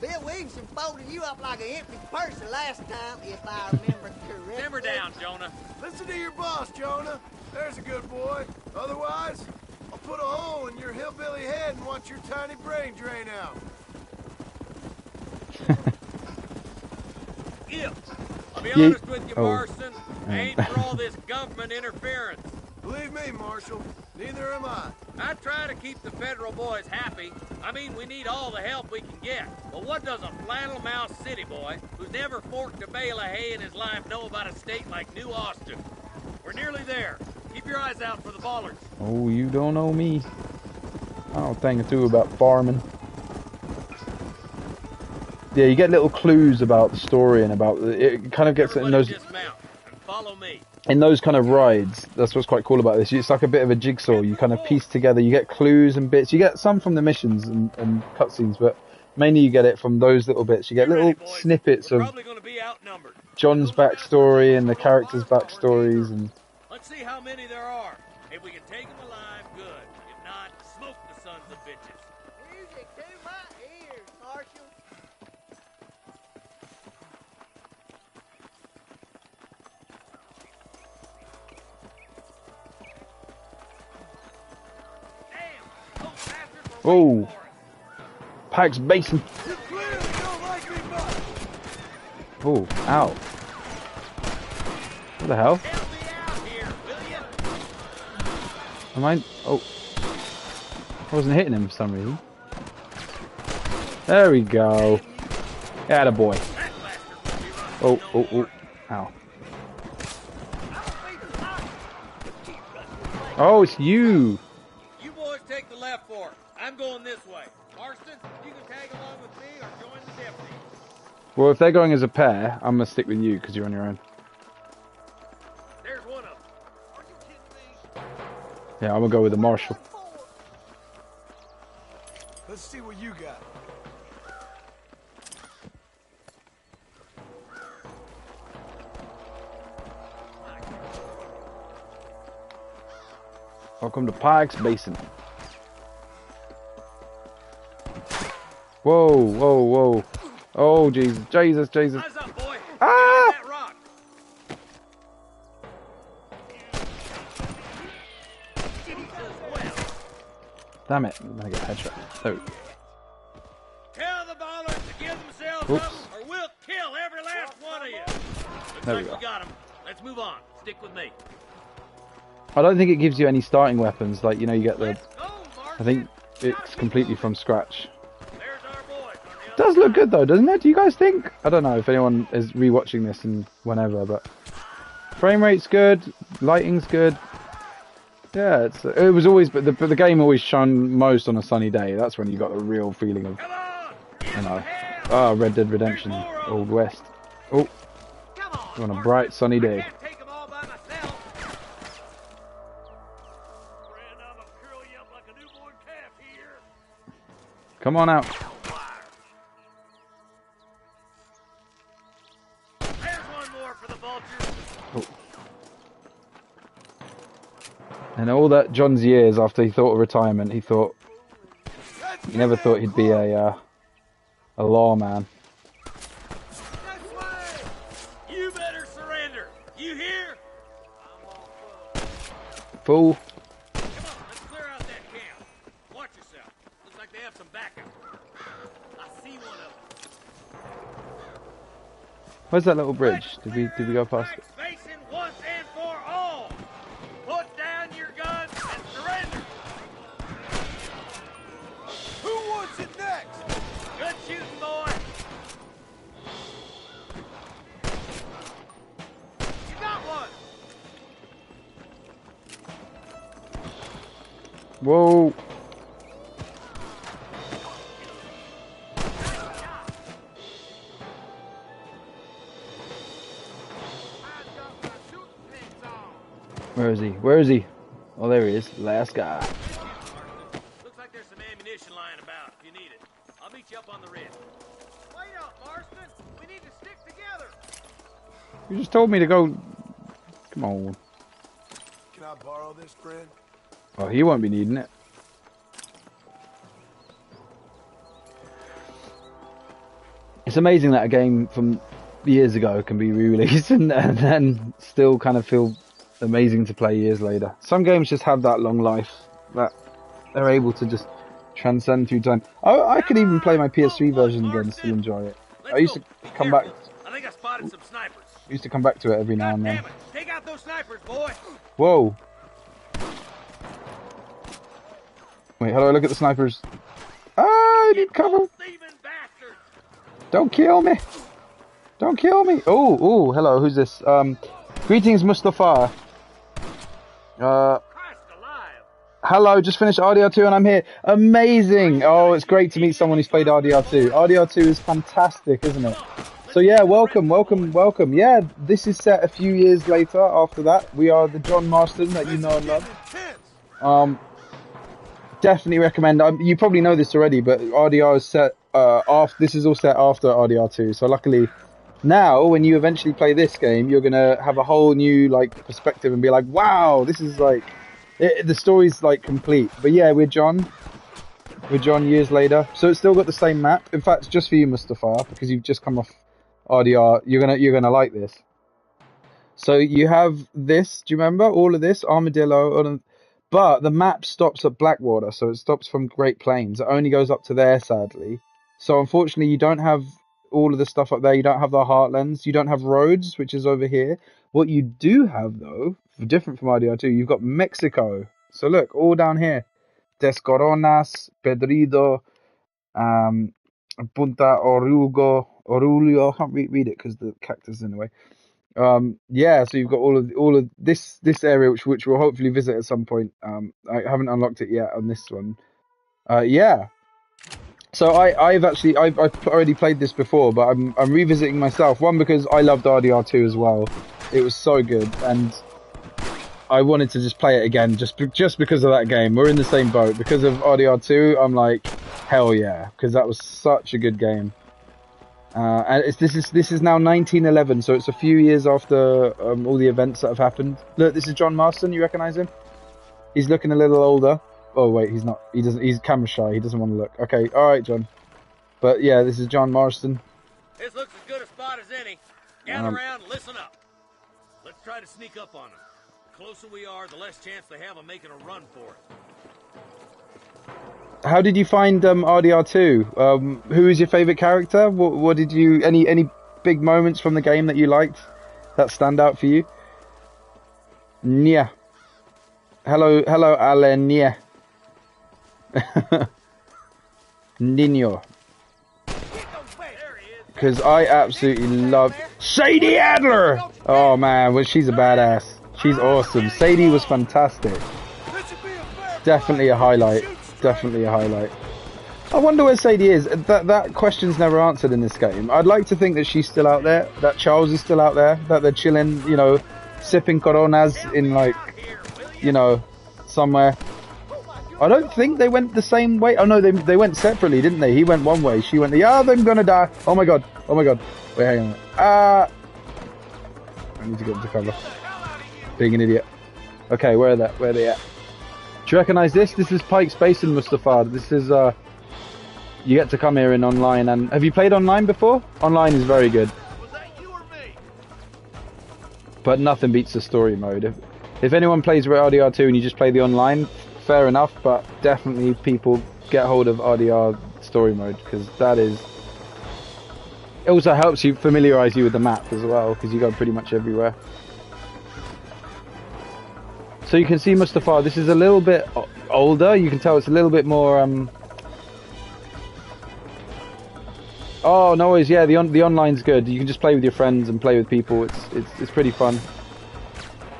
Bill Williamson folded you up like an empty purse the last time, if I remember correctly. Simmer down, Jonah. Listen to your boss, Jonah. There's a good boy. Otherwise, I'll put a hole in your hillbilly head and watch your tiny brain drain out. I'll be honest with you, Marston. I ain't for all this government interference. Believe me, Marshal, neither am I. I try to keep the federal boys happy. I mean, we need all the help we can get. But what does a flannel mouse city boy who's never forked a bale of hay in his life know about a state like New Austin? We're nearly there. Keep your eyes out for the bollards. Oh, you don't know me. I don't think a thing about farming. Yeah, you get little clues about the story and about it. Kind of gets in those. Dismount and follow me. In those kind of rides, that's what's quite cool about this. It's like a bit of a jigsaw. You kind of piece together. You get clues and bits. You get some from the missions and cutscenes, but mainly you get it from those little bits. You get little snippets of John's backstory and the characters' backstories. And let's see how many there are. If we can take them alive, good. If not, smoke the sons of bitches. Music to my ears, Marshal. oh, Pax Basin. Oh, ow. What the hell? Am I? Oh. I wasn't hitting him for some reason. There we go. Atta boy. Oh, oh, oh. Ow. Oh, it's you. You boys take the left fork. I'm going this way. Marston, you can tag along with me or join the deputy. Well, if they're going as a pair, I'm gonna stick with you because you're on your own. There's one of them. Yeah, I'm gonna go with the marshal. Let's see what you got. Welcome to Pikes Basin. Whoa, whoa, whoa. Oh, Jesus, Jesus, Jesus. Eyes up, boy. Ah! That rock. Damn it, I'm gonna get a headshot. There we go. Tell the ballers to give themselves Oops. up or we'll kill every last one of you. Looks There we like go. we got him. Let's move on. Stick with me. I don't think it gives you any starting weapons, like, you know, you get the... Let's go, Martin. I think it's completely from scratch. There's our boys on the It other does look side. good though, doesn't it? Do you guys think? I don't know if anyone is rewatching this and whenever, but... Frame rate's good, lighting's good. Yeah, it was always, but the game always shone most on a sunny day. That's when you got the real feeling of, Come on. you know, Red Dead Redemption, Old West. Oh, Come on. on a Martin. bright sunny I day. can't take them all by myself. Friend, I'm gonna curl you up like a newborn calf here. Come on out. There's one more for the vultures. Oh. And all that John's years after he thought of retirement, he never thought he'd be a lawman. You better surrender. You hear? Fool. Come on, let's clear out that camp. Watch yourself. Looks like they have some backup. I see one of them. Where's that little bridge? Did we go past it? Basin once and for all. Put down your guns and surrender. Who wants it next? Good shooting, boy. You got one. Whoa. Where is he? Where is he? Oh, there he is. Last guy. Looks like there's some ammunition lying about if you need it. I'll meet you up on the ridge. Wait up, Marston. We need to stick together. You just told me to go. Come on. Can I borrow this, friend? Oh, he won't be needing it. It's amazing that a game from years ago can be re-released and then still kind of feel amazing to play years later. Some games just have that long life that they're able to just transcend through time. I could even play my PS3 version again and still enjoy it. I used to come back. I think I spotted some snipers. Used to come back to it every now and then. Damn it! Take out those snipers, boy. Whoa! Wait, how do I look at the snipers? Ah, I need cover. Don't kill me! Don't kill me! Oh, oh, hello. Who's this? Greetings, Mustafa. Hello, just finished RDR2 and I'm here. Amazing! Oh, it's great to meet someone who's played RDR2. RDR2 is fantastic, isn't it? So yeah, welcome, welcome, welcome. Yeah, this is set a few years later after that. We are the John Marston that you know and love. Definitely recommend. You probably know this already, but RDR is set after. This is all set after RDR2. So luckily, now when you eventually play this game, you're gonna have a whole new like perspective and be like, wow, this is like the story's like complete. But yeah, we're John years later, so it's still got the same map. In fact, it's just for you, Mustafa, because you've just come off RDR. You're gonna like this. So you have this. Do you remember all of this? Armadillo. But the map stops at Blackwater, so it stops from Great Plains. It only goes up to there, sadly. So unfortunately, you don't have all of the stuff up there. You don't have the Heartlands. You don't have Rhodes, which is over here. What you do have, though, different from RDR2, you've got Mexico. So look, all down here. Descoronas, Pedrido, Punta Orulio. I can't read it because the cactus is in the way. Yeah, so you've got all of this area which we'll hopefully visit at some point. I haven't unlocked it yet on this one. Yeah. So I've already played this before, but I'm revisiting myself. One, because I loved RDR2 as well. It was so good, and I wanted to just play it again just because of that game. We're in the same boat. Because of RDR2, I'm like, hell yeah, because that was such a good game. And this is now 1911, so it's a few years after all the events that have happened. Look, this is John Marston. You recognise him? He's looking a little older. Oh wait, he's not. He doesn't. He's camera shy. He doesn't want to look. Okay, all right, John. But yeah, this is John Marston. This looks as good a spot as any. Gather around, listen up. Let's try to sneak up on them. The closer we are, the less chance they have of making a run for it. How did you find RDR2? Who is your favourite character? What did you any big moments from the game that you liked that stand out for you? Nia. Hello, Alan Nia. Nino. Because I absolutely love Sadie Adler. Oh man, well, she's a badass. She's awesome. Sadie was fantastic. Definitely a highlight. Definitely a highlight. I wonder where Sadie is. That question's never answered in this game. I'd like to think that she's still out there, that Charles is still out there, that they're chilling, you know, sipping Coronas in, like, you know, somewhere. I don't think they went the same way. Oh no, they went separately, didn't they? He went one way, she went the other. I'm gonna die. Oh my god. Oh my god. Wait, hang on. I need to get into cover. Being an idiot. Okay, where are they at? Do you recognise this? This is Pike's Basin, Mustafa. This is, you get to come here in online. And have you played online before? Online is very good. But nothing beats the story mode. If anyone plays RDR2 and you just play the online, fair enough. But definitely people get hold of RDR story mode, because that is... It also helps you familiarise you with the map as well, because you go pretty much everywhere. So you can see Mustafa, this is a little bit older. You can tell it's a little bit more... Oh, no worries. Yeah, the online's good. You can just play with your friends and play with people. It's pretty fun.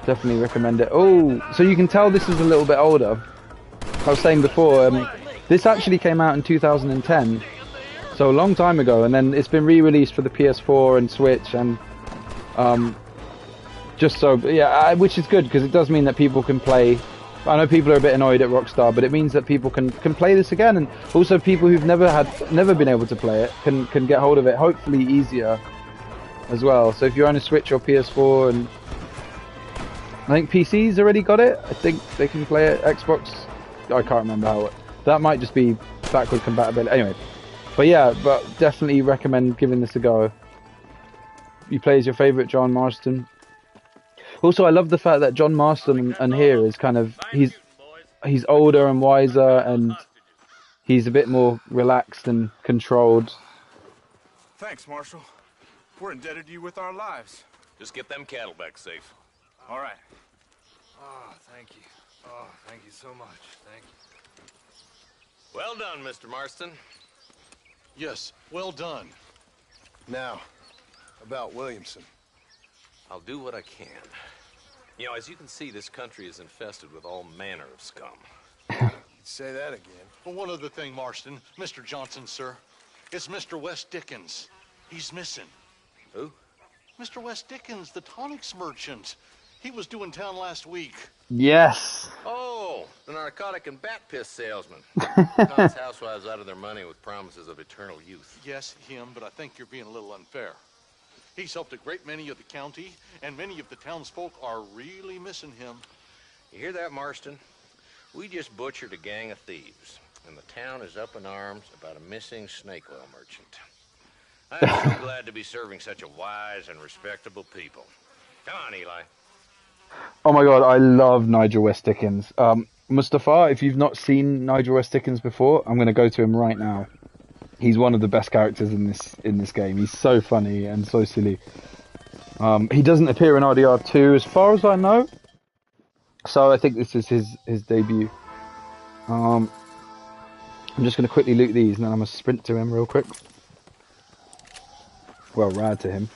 Definitely recommend it. Oh, so you can tell this is a little bit older. I was saying before, this actually came out in 2010. So a long time ago. And then it's been re-released for the PS4 and Switch. And just so, yeah, which is good because it does mean that people can play. I know people are a bit annoyed at Rockstar, but it means that people can play this again, and also people who've never been able to play it can get hold of it, hopefully easier as well. So if you're on a Switch or PS4, and I think PC's already got it, I think they can play it. Xbox, I can't remember how it. That might just be backward compatibility. Anyway, but yeah, but definitely recommend giving this a go. You play as your favourite John Marston. Also, I love the fact that John Marston and here is kind of he's older and wiser, and he's a bit more relaxed and controlled. Thanks, Marshal. We're indebted to you with our lives. Just get them cattle back safe. All right. Oh, thank you. Oh, thank you so much. Thank you. Well done, Mr. Marston. Yes, well done. Now, about Williamson. I'll do what I can. You know, as you can see, this country is infested with all manner of scum. You'd say that again. Well, one other thing, Marston. Mr. Johnson, sir. It's Mr. Wes Dickens. He's missing. Who? Mr. Wes Dickens, the tonics merchant. He was due in town last week. Yes. Oh, the narcotic and bat piss salesman. Tom's housewives out of their money with promises of eternal youth. Yes, him, but I think you're being a little unfair. He's helped a great many of the county, and many of the townsfolk are really missing him. You hear that, Marston? We just butchered a gang of thieves, and the town is up in arms about a missing snake oil merchant. I'm so glad to be serving such a wise and respectable people. Come on, Eli. Oh my god, I love Nigel West Dickens. Mustafa, if you've not seen Nigel West Dickens before, I'm going to go to him right now. He's one of the best characters in this game. He's so funny and so silly. He doesn't appear in RDR 2 as far as I know. So I think this is his debut. I'm just going to quickly loot these and then I'm going to sprint to him real quick. Well, rad to him.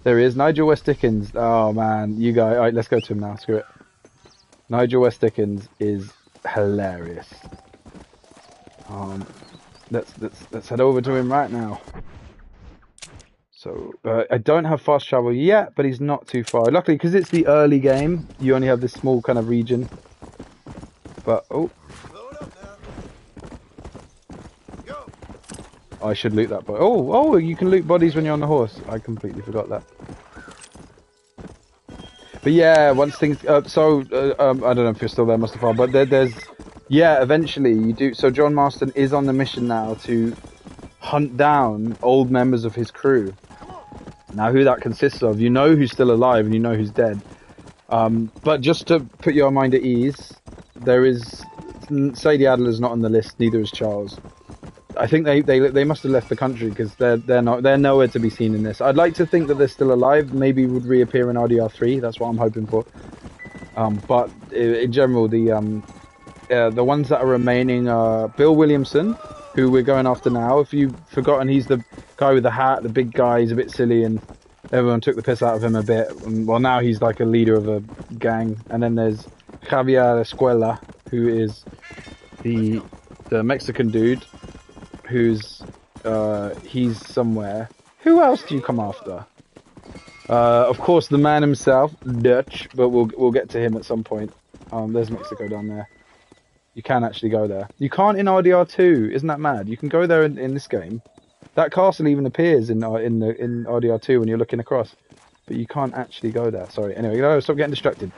There he is, Nigel West Dickens. Oh man, you guys. Alright, let's go to him now. Screw it. Nigel West Dickens is hilarious. Let's head over to him right now. So I don't have fast travel yet, but he's not too far. Luckily, because it's the early game, you only have this small kind of region. But oh, I should loot that boy. Oh, you can loot bodies when you're on the horse. I completely forgot that. But yeah, once things. I don't know if you're still there, Mustafa, but there's. Yeah, eventually you do. So John Marston is on the mission now to hunt down old members of his crew. Now, who that consists of, you know who's still alive and you know who's dead. But just to put your mind at ease, there is Sadie Adler's not on the list. Neither is Charles. I think they must have left the country because they're nowhere to be seen in this. I'd like to think that they're still alive. Maybe would reappear in RDR 3. That's what I'm hoping for. But in general, the ones that are remaining are Bill Williamson, who we're going after now. If you've forgotten, he's the guy with the hat, the big guy. He's a bit silly, and everyone took the piss out of him a bit. Well, now he's like a leader of a gang. And then there's Javier Escuela, who is the Mexican dude, who's he's somewhere. Who else do you come after? Of course, the man himself, Dutch, but we'll get to him at some point. There's Mexico down there. You can actually go there. You can't in RDR 2. Isn't that mad? You can go there in this game. That castle even appears in RDR 2 when you're looking across, but you can't actually go there. Sorry. Anyway, no, stop getting distracted.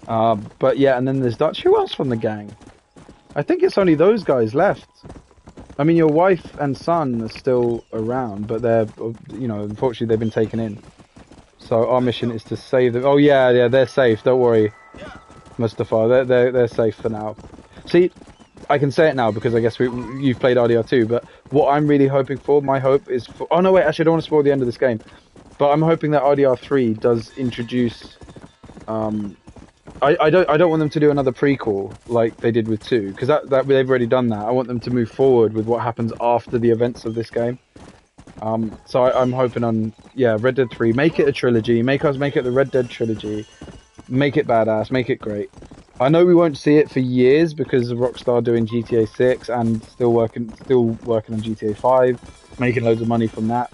But yeah, and then there's Dutch. Who else from the gang? I think it's only those guys left. I mean, your wife and son are still around, but they're, unfortunately they've been taken in. So our mission is to save them. Oh yeah, they're safe. Don't worry, Mustafa. They're safe for now. See, I can say it now because I guess you've played RDR 2. But what I'm really hoping for, my hope is for. Oh no, wait. Actually, I don't want to spoil the end of this game. But I'm hoping that RDR 3 does introduce. I don't want them to do another prequel like they did with 2 because that they've already done that. I want them to move forward with what happens after the events of this game. So I'm hoping on Red Dead 3, make it a trilogy, make it the Red Dead trilogy, make it badass, make it great. I know we won't see it for years because of Rockstar doing GTA 6 and still working on GTA 5, making loads of money from that.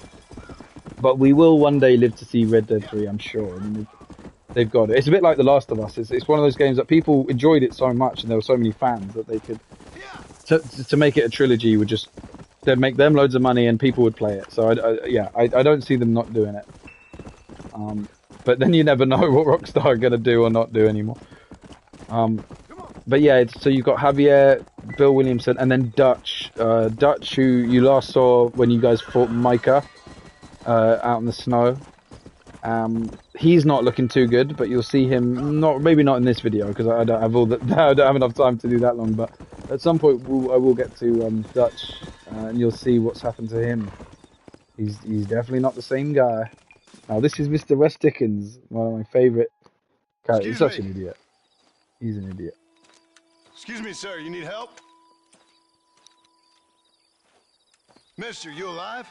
But we will one day live to see Red Dead 3, I'm sure. I mean, they've got it. It's a bit like The Last of Us. It's one of those games that people enjoyed it so much, and there were so many fans that they could to make it a trilogy would just they'd make them loads of money and people would play it. So I don't see them not doing it. But then you never know what Rockstar are gonna do or not do anymore. But yeah, so you've got Javier, Bill Williamson, and then Dutch. Dutch, who you last saw when you guys fought Micah out in the snow. He's not looking too good, but you'll see him maybe not in this video because I don't have I don't have enough time to do that long. But at some point I will get to Dutch, and you'll see what's happened to him. He's definitely not the same guy. Now this is Mr. West Dickens, one of my favourite characters. He's such an idiot. He's an idiot. Excuse me, sir. You need help? Mister, you alive?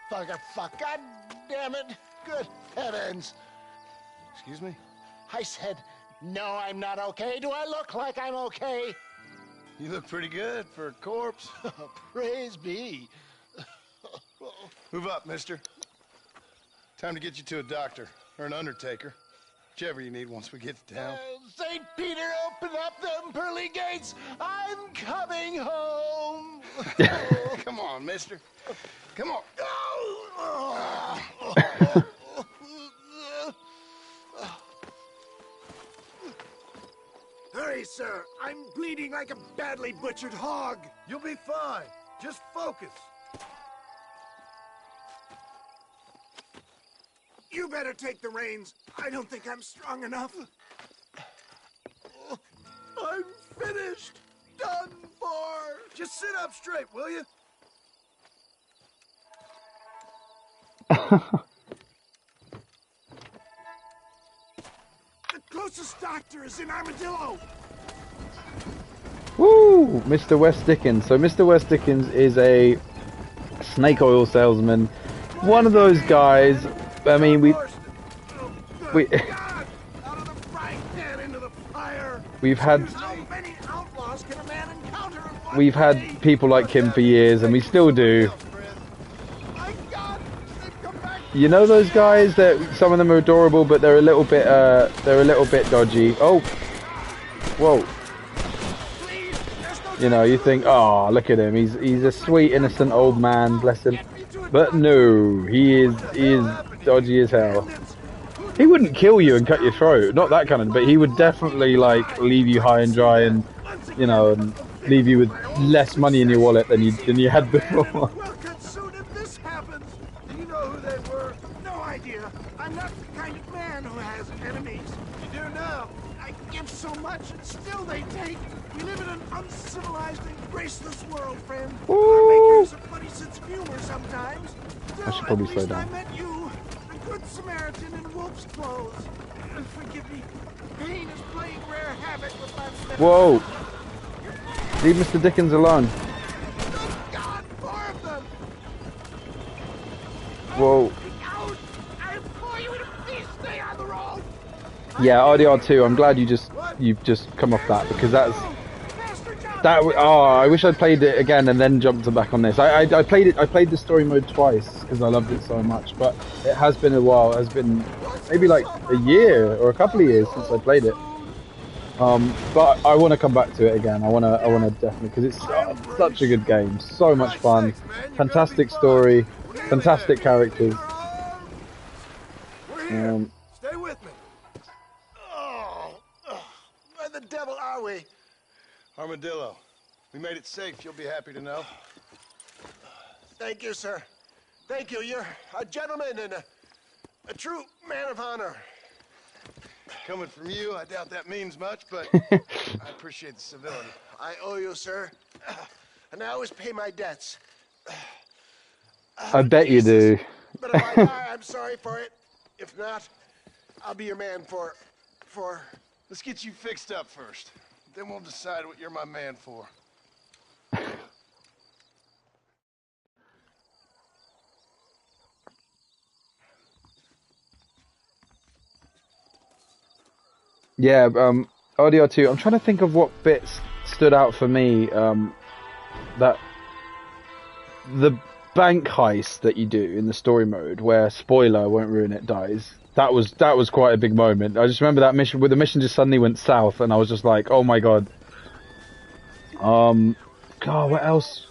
Fuck. God damn it. Good heavens. Excuse me? I said, no, I'm not okay. Do I look like I'm okay? You look pretty good for a corpse. Praise be. Move up, mister. Time to get you to a doctor or an undertaker. Whichever you need once we get to town. St. Peter, open up them pearly gates. I'm coming home. Come on, mister. Come on. Hurry, sir. I'm bleeding like a badly butchered hog. You'll be fine. Just focus. You better take the reins. I don't think I'm strong enough. I'm finished. Done for. Just sit up straight, will you? The closest doctor is in Armadillo. Woo! Mr. West Dickens. So Mr. West Dickens is a snake oil salesman. One of those guys. I mean, we've had people like him for years, and we still do. You know those guys that some of them are adorable, but they're a little bit dodgy. Oh, whoa! You know, you think, oh, look at him. He's a sweet, innocent old man, bless him. But no, he is dodgy as hell. He wouldn't kill you and cut your throat, not that kind of, but he would definitely like leave you high and dry, and you know, and leave you with less money in your wallet than you had before. Well, soon if this happens. Do you know who they were? No idea. I'm not the kind of man who has enemies. You do now. I give so much and still they take. We live in an uncivilized and graceless world, friend. I make use of funny sense of humor sometimes. Still, I should probably at slow least down. I met you, the good Samaritan in wolf's clothes. Forgive me. Pain is playing rare havoc with my step. Whoa! Leave Mr. Dickens alone. God, four of them. Whoa. I implore you to please stay on the road. Yeah, RDR2. I'm glad you've just come off that, because that. Oh, I wish I'd played it again and then jumped back on this. I played the story mode twice because I loved it so much, but it has been a while. It has been maybe like a year or a couple of years since I played it. But I want to come back to it again. I want to definitely, because it's such a good game, so much fun, fantastic story, fantastic characters. Stay with me. Where the devil are we? Armadillo. We made it safe, you'll be happy to know. Thank you, sir. Thank you. You're a gentleman and a true man of honor. Coming from you, I doubt that means much, but I appreciate the civility. I owe you, sir. And I always pay my debts. I bet you do. But if I die, I'm sorry for it. If not, I'll be your man for... Let's get you fixed up first. Then we'll decide what you're my man for. Yeah, RDR2. I'm trying to think of what bits stood out for me. That the bank heist that you do in the story mode, where spoiler, I won't ruin it, dies. That was quite a big moment. I just remember that mission where the mission just suddenly went south, and I was just like, oh my god. God, what else?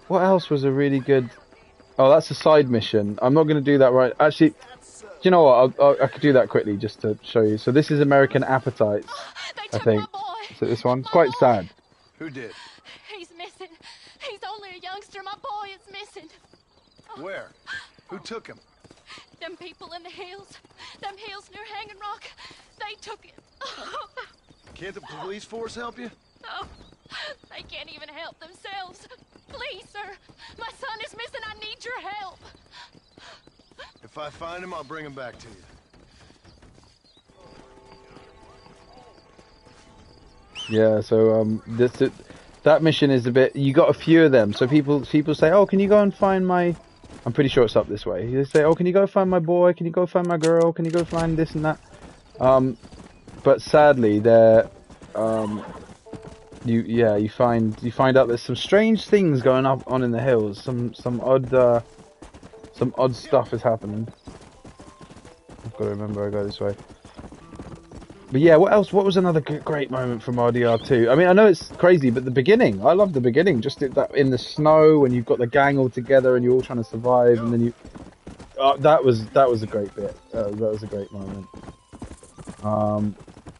What else was a really good? Oh, that's a side mission. I'm not going to do that right. Actually, do you know what? I could do that quickly just to show you. So this is American Appetites, I think. Is it this one? It's quite sad. Who did? He's missing. He's only a youngster. My boy is missing. Where? Who took him? Them people in the hills. Them hills near Hanging Rock. They took it. Can't the police force help you? No. They can't even help themselves. Please, sir. My son is missing. I need your help. If I find him, I'll bring him back to you. Yeah. So that mission is a bit. You got a few of them. So people say, oh, can you go and find my? I'm pretty sure it's up this way. They say, oh, can you go find my boy? Can you go find my girl? Can you go find this and that? But sadly, they're you find out there's some strange things going on in the hills. Some odd stuff is happening. I've got to remember I go this way. But yeah, what else? What was another great moment from RDR2? I mean, I know it's crazy, but the beginning. I love the beginning. Just that in the snow when you've got the gang all together and you're all trying to survive, and then you. That was a great bit. That was a great moment.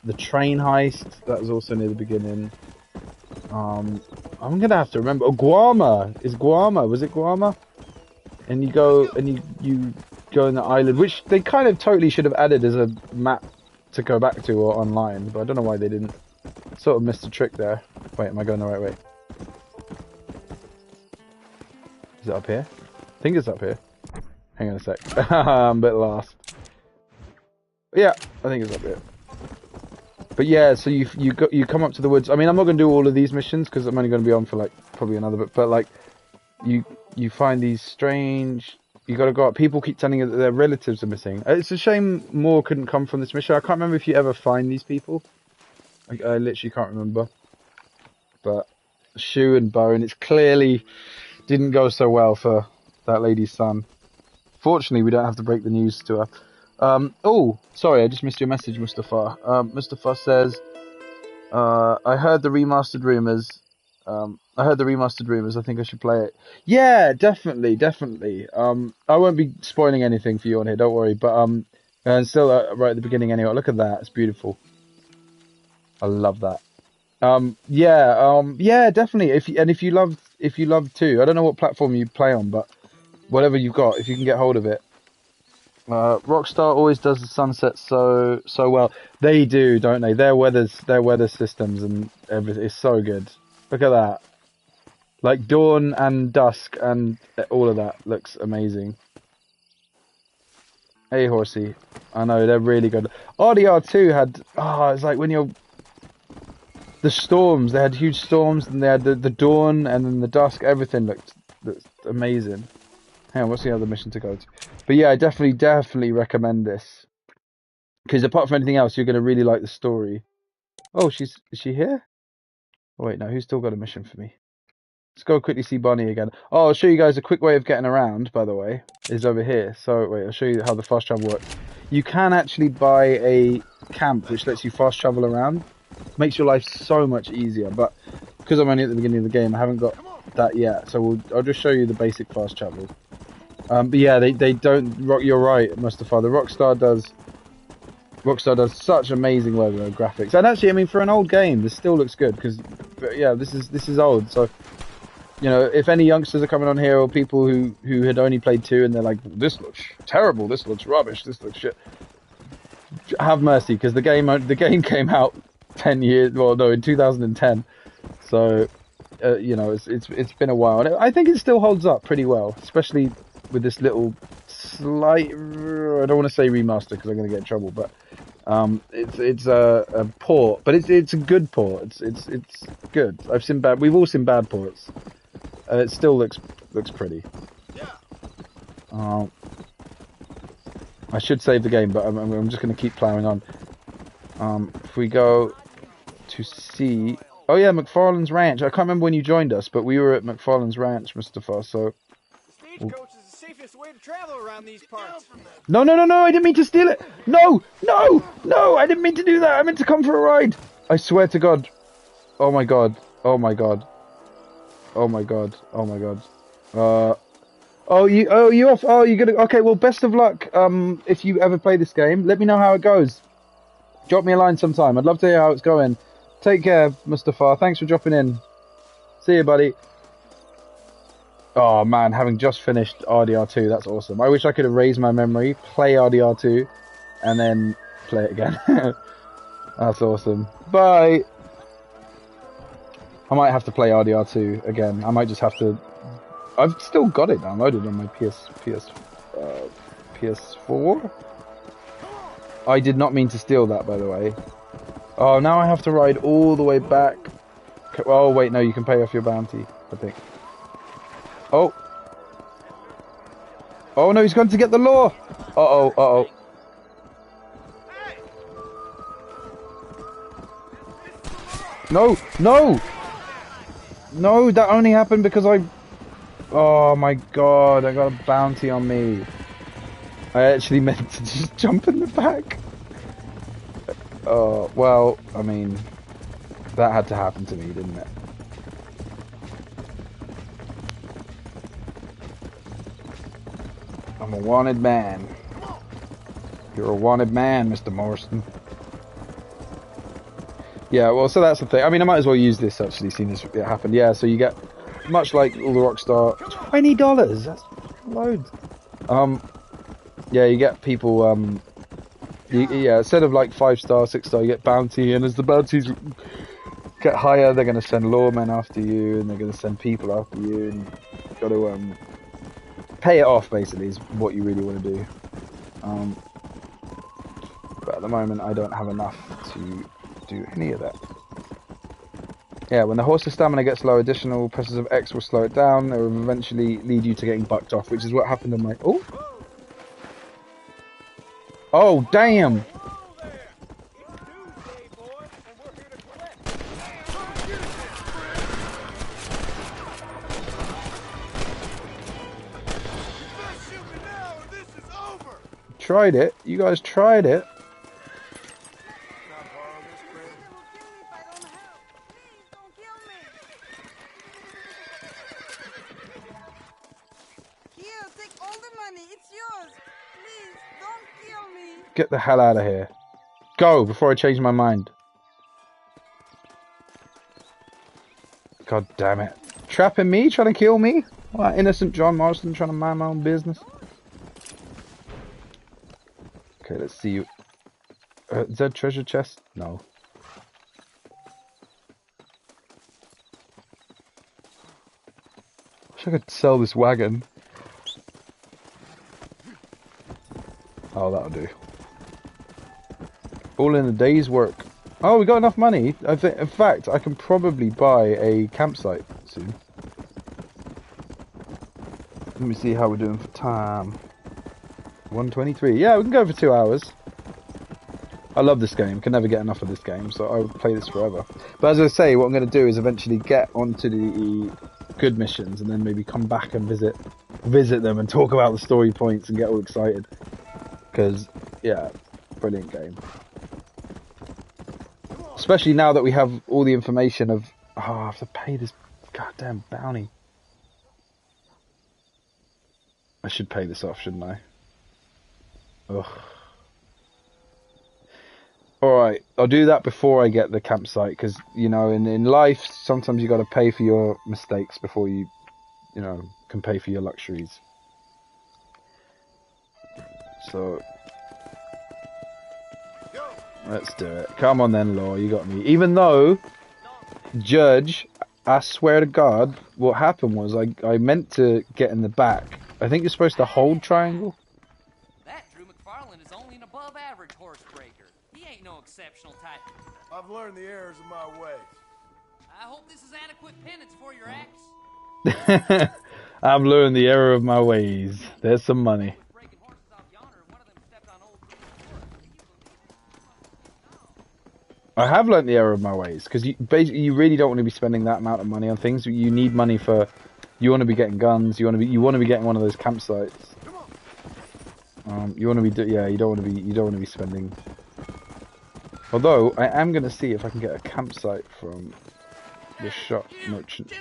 The train heist. That was also near the beginning. I'm gonna have to remember. Oh, Guarma is Guarma. Was it Guarma? And you go and you go in the island, which they kind of totally should have added as a map to go back to or online, but I don't know why they didn't. Sort of missed a trick there. Wait, am I going the right way? Is it up here? I think it's up here. Hang on a sec. I'm a bit lost. Yeah, I think it's up here. But yeah, so you come up to the woods. I mean, I'm not going to do all of these missions because I'm only going to be on for like probably another bit. But like, you find these strange. You got to go up. People keep telling you that their relatives are missing. It's a shame more couldn't come from this mission. I can't remember if you ever find these people. I literally can't remember. But Shoe and Bone, it's clearly didn't go so well for that lady's son. Fortunately, we don't have to break the news to her. Oh, sorry, I just missed your message, Mustafa. Mustafa says, I heard the remastered rumors. I think I should play it. Yeah, definitely. I won't be spoiling anything for you on here, don't worry. But and still right at the beginning anyway. Look at that, it's beautiful. I love that. Yeah, definitely. If you love too, I don't know what platform you play on, but whatever you've got, if you can get hold of it. Rockstar always does the sunset so well. They do, don't they? Their weather systems and everything is so good. Look at that. Like dawn and dusk and all of that looks amazing. Hey Horsey. I know, they're really good. RDR2 had it's like when you're the storms, they had huge storms and they had the dawn and then the dusk, everything looked amazing. Hang on, what's the other mission to go to? But yeah, I definitely recommend this. Because apart from anything else, you're going to really like the story. Oh, is she here? Oh, wait, no, who's still got a mission for me? Let's go quickly see Bonnie again. Oh, I'll show you guys a quick way of getting around, by the way, is over here. So, wait, I'll show you how the fast travel works. You can actually buy a camp which lets you fast travel around. Makes your life so much easier, but because I'm only at the beginning of the game, I haven't got that yet. So I'll just show you the basic fast travel. But yeah, they don't. You're right, Mustafa. The Rockstar does such amazing work with graphics, and actually, I mean, for an old game, this still looks good. Because, yeah, this is old. So, you know, if any youngsters are coming on here or people who had only played 2 and they're like, this looks terrible, this looks rubbish, this looks shit, have mercy, because the game came out 10 years. Well, no, in 2010. So, you know, it's been a while, and I think it still holds up pretty well, especially with this little slight, I don't want to say remaster because I'm going to get in trouble, but it's a port, but it's a good port. It's good. We've all seen bad ports. It still looks pretty. I should save the game, but I'm just going to keep plowing on. If we go to C, Oh yeah, McFarlane's Ranch. I can't remember when you joined us, but we were at McFarlane's Ranch, Mustafa. So. Stagecoach is the safest way to travel around these parts. No, no, no, no! I didn't mean to steal it. No, no, no! I didn't mean to do that. I meant to come for a ride. I swear to God. Oh my God. Oh my God. Oh my God. Oh my God. Oh you off? Oh, you're gonna. Okay, well, best of luck. If you ever play this game, let me know how it goes. Drop me a line sometime. I'd love to hear how it's going. Take care, Mustafa. Thanks for dropping in. See you, buddy. Oh man, having just finished RDR2, that's awesome. I wish I could erase my memory, play RDR2, and then play it again. That's awesome. Bye! I might have to play RDR2 again. I might just have to... I've still got it downloaded on my PS4? I did not mean to steal that, by the way. Oh, now I have to ride all the way back. Oh, wait, no, you can pay off your bounty, I think. Oh. Oh no, he's going to get the law. Uh-oh, uh-oh. No, no. No, that only happened because I... Oh my God, I got a bounty on me. I actually meant to just jump in the back. Oh, well, I mean, that had to happen to me, didn't it? I'm a wanted man. You're a wanted man, Mr. Morrison. Yeah, well, so that's the thing. I mean, I might as well use this, actually, seeing as it happened. Yeah, so you get, much like all the Rockstar, $20! That's loads. Yeah, you get people, yeah, instead of like 5-star, 6-star, you get bounty, and as the bounties get higher, they're going to send lawmen after you, and they're going to send people after you, and you've got to, pay it off, basically, is what you really want to do. But at the moment, I don't have enough to do any of that. Yeah, when the horse's stamina gets low, additional presses of X will slow it down. It will eventually lead you to getting bucked off, which is what happened on my... Oh! Oh, damn! Tried it. You guys tried it. Get the hell out of here. Go before I change my mind. God damn it. Trapping me? Trying to kill me? What, innocent John Marston trying to mind my own business? Okay, let's see you. Is that treasure chest? No. Wish I could sell this wagon. Oh, that'll do. All in a day's work. Oh, we got enough money. I think, in fact, I can probably buy a campsite soon. Let me see how we're doing for time. 1:23. Yeah, we can go for 2 hours. I love this game. Can never get enough of this game, so I would play this forever. But as I say, what I'm going to do is eventually get onto the good missions, and then maybe come back and visit them and talk about the story points and get all excited. Because, yeah, brilliant game. Especially now that we have all the information of... Oh, I have to pay this goddamn bounty. I should pay this off, shouldn't I? Ugh. Alright, I'll do that before I get the campsite, because, you know, in life, sometimes you got to pay for your mistakes before you know, can pay for your luxuries. So... let's do it. Come on then, Law, you got me. Even though, Judge, I swear to God, what happened was I meant to get in the back. I think you're supposed to hold triangle. That Drew McFarlane is only an above average horse breaker. He ain't no exceptional type. I've learned the errors of my ways. I hope this is adequate penance for your acts. I've learned the error of my ways. There's some money. I have learnt the error of my ways, because basically you really don't want to be spending that amount of money on things. You need money for, you want to be getting guns, you want to be getting one of those campsites. You want to be, yeah, you don't want to be spending. Although I am going to see if I can get a campsite from the shop merchant.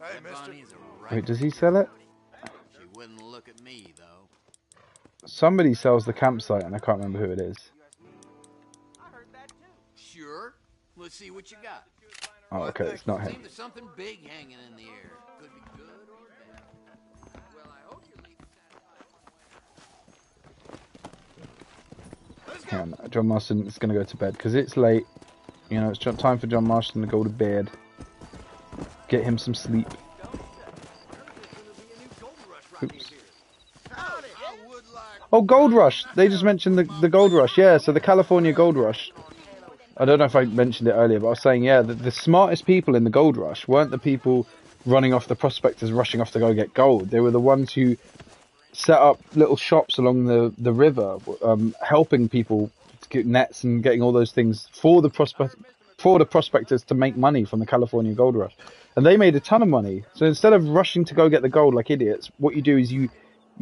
Hey, mister. Wait, does he sell it? She wouldn't look at me, though. Somebody sells the campsite, and I can't remember who it is. Sure. Let's see what you got. Oh, okay, it's not him. Seems there's something big hanging in the air. Could be good or bad. Well, I hope you leave Hang on, John Marston is going to go to bed, because it's late. You know, it's time for John Marston to go to bed. Get him some sleep. Oops. Oh, Gold Rush! They just mentioned the Gold Rush, yeah, so the California Gold Rush. I don't know if I mentioned it earlier, but I was saying, yeah, the smartest people in the Gold Rush weren't the people running off the prospectors, rushing off to go get gold. They were the ones who set up little shops along the river, helping people to get nets and getting all those things for the prospectors to make money from the California Gold Rush. And they made a ton of money. So instead of rushing to go get the gold like idiots, what you do is you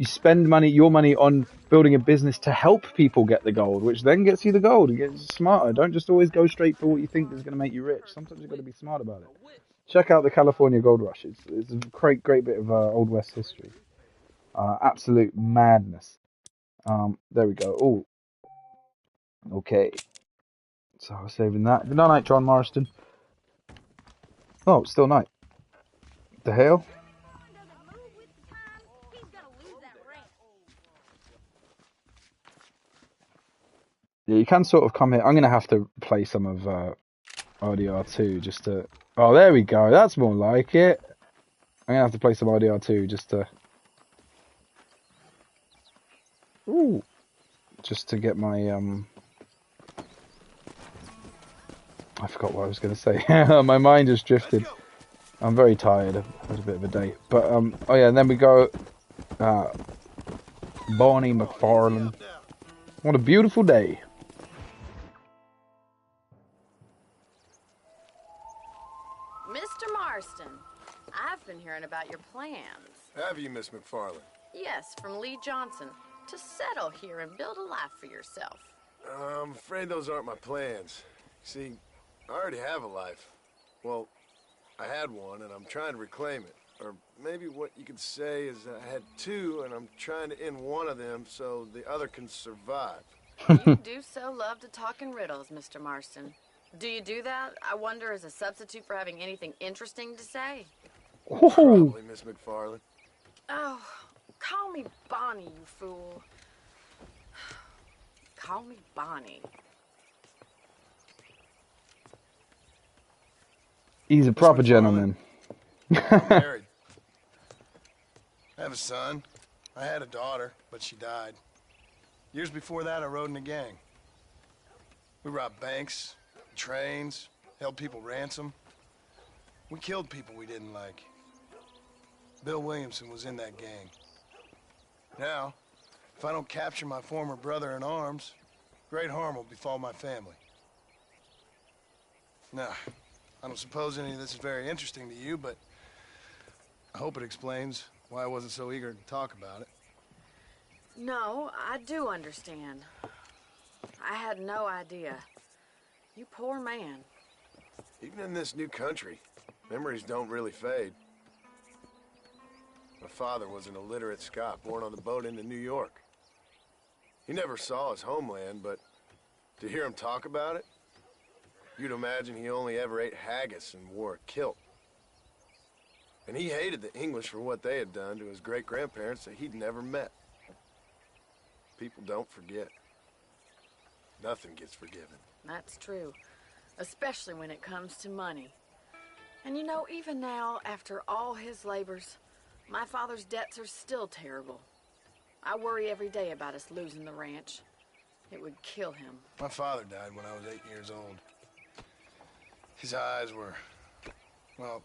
spend your money on building a business to help people get the gold, which then gets you the gold. It gets smarter. Don't just always go straight for what you think is going to make you rich. Sometimes you've got to be smart about it. Check out the California Gold Rush. It's a great bit of Old West history. Absolute madness. There we go. Oh, okay. So I was saving that. Good night, John Marston. Oh, it's still night. The hell? Yeah, you can sort of come here. I'm going to have to play some of RDR2 just to... Oh, there we go. That's more like it. I'm going to have to play some RDR2 just to... Ooh. Just to get my... I forgot what I was going to say. My mind has drifted. I'm very tired. I've had a bit of a day. But, oh yeah, and then we go... Bonnie McFarlane. What a beautiful day. Mr. Marston, I've been hearing about your plans. Have you, Miss McFarlane? Yes, from Lee Johnson, to settle here and build a life for yourself. I'm afraid those aren't my plans. See, I already have a life. Well, I had one, and I'm trying to reclaim it. Or maybe what you could say is I had two, and I'm trying to end one of them so the other can survive. You do so love to talk in riddles, Mr. Marston. Do you do that, I wonder, as a substitute for having anything interesting to say? Probably, Miss McFarlane. Oh, call me Bonnie, you fool. Call me Bonnie. He's a proper gentleman. I'm married. I have a son. I had a daughter, but she died. Years before that, I rode in a gang. We robbed banks, trains, held people ransom. We killed people we didn't like. Bill Williamson was in that gang. Now, if I don't capture my former brother in arms, great harm will befall my family. Now, I don't suppose any of this is very interesting to you, but I hope it explains why I wasn't so eager to talk about it. No, I do understand. I had no idea. You poor man. Even in this new country, memories don't really fade. My father was an illiterate Scot born on the boat into New York. He never saw his homeland, but to hear him talk about it, you'd imagine he only ever ate haggis and wore a kilt. And he hated the English for what they had done to his great-grandparents that he'd never met. People don't forget. Nothing gets forgiven. That's true. Especially when it comes to money. And you know, even now, after all his labors, my father's debts are still terrible. I worry every day about us losing the ranch. It would kill him. My father died when I was 8 years old. His eyes were, well,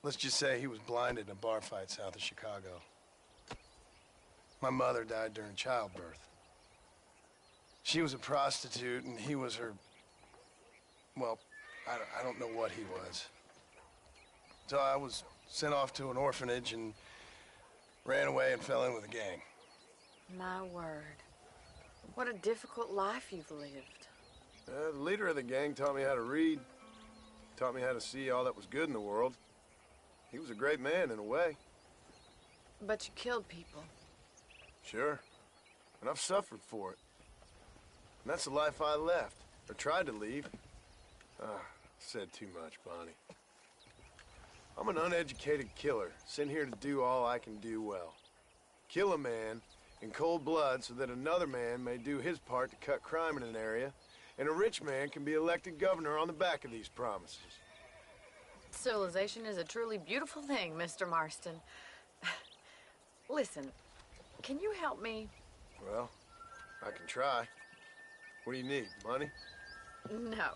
let's just say he was blinded in a bar fight south of Chicago. My mother died during childbirth. She was a prostitute, and he was her... Well, I don't know what he was. So I was sent off to an orphanage and ran away and fell in with a gang. My word. What a difficult life you've lived. The leader of the gang taught me how to read. Taught me how to see all that was good in the world. He was a great man in a way. But you killed people. Sure. And I've suffered for it. And that's the life I left. Or tried to leave. Said too much, Bonnie. I'm an uneducated killer, sent here to do all I can do well. Kill a man in cold blood so that another man may do his part to cut crime in an area, and a rich man can be elected governor on the back of these promises. Civilization is a truly beautiful thing, Mr. Marston. Listen, can you help me? Well, I can try. What do you need, money? No,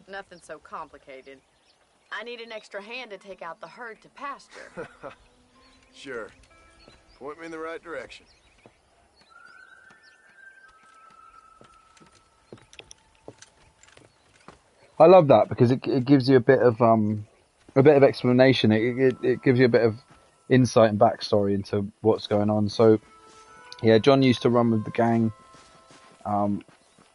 nothing so complicated. I need an extra hand to take out the herd to pasture. Sure. Point me in the right direction. I love that because it gives you a bit of explanation. It gives you a bit of insight and backstory into what's going on. So, yeah, John used to run with the gang.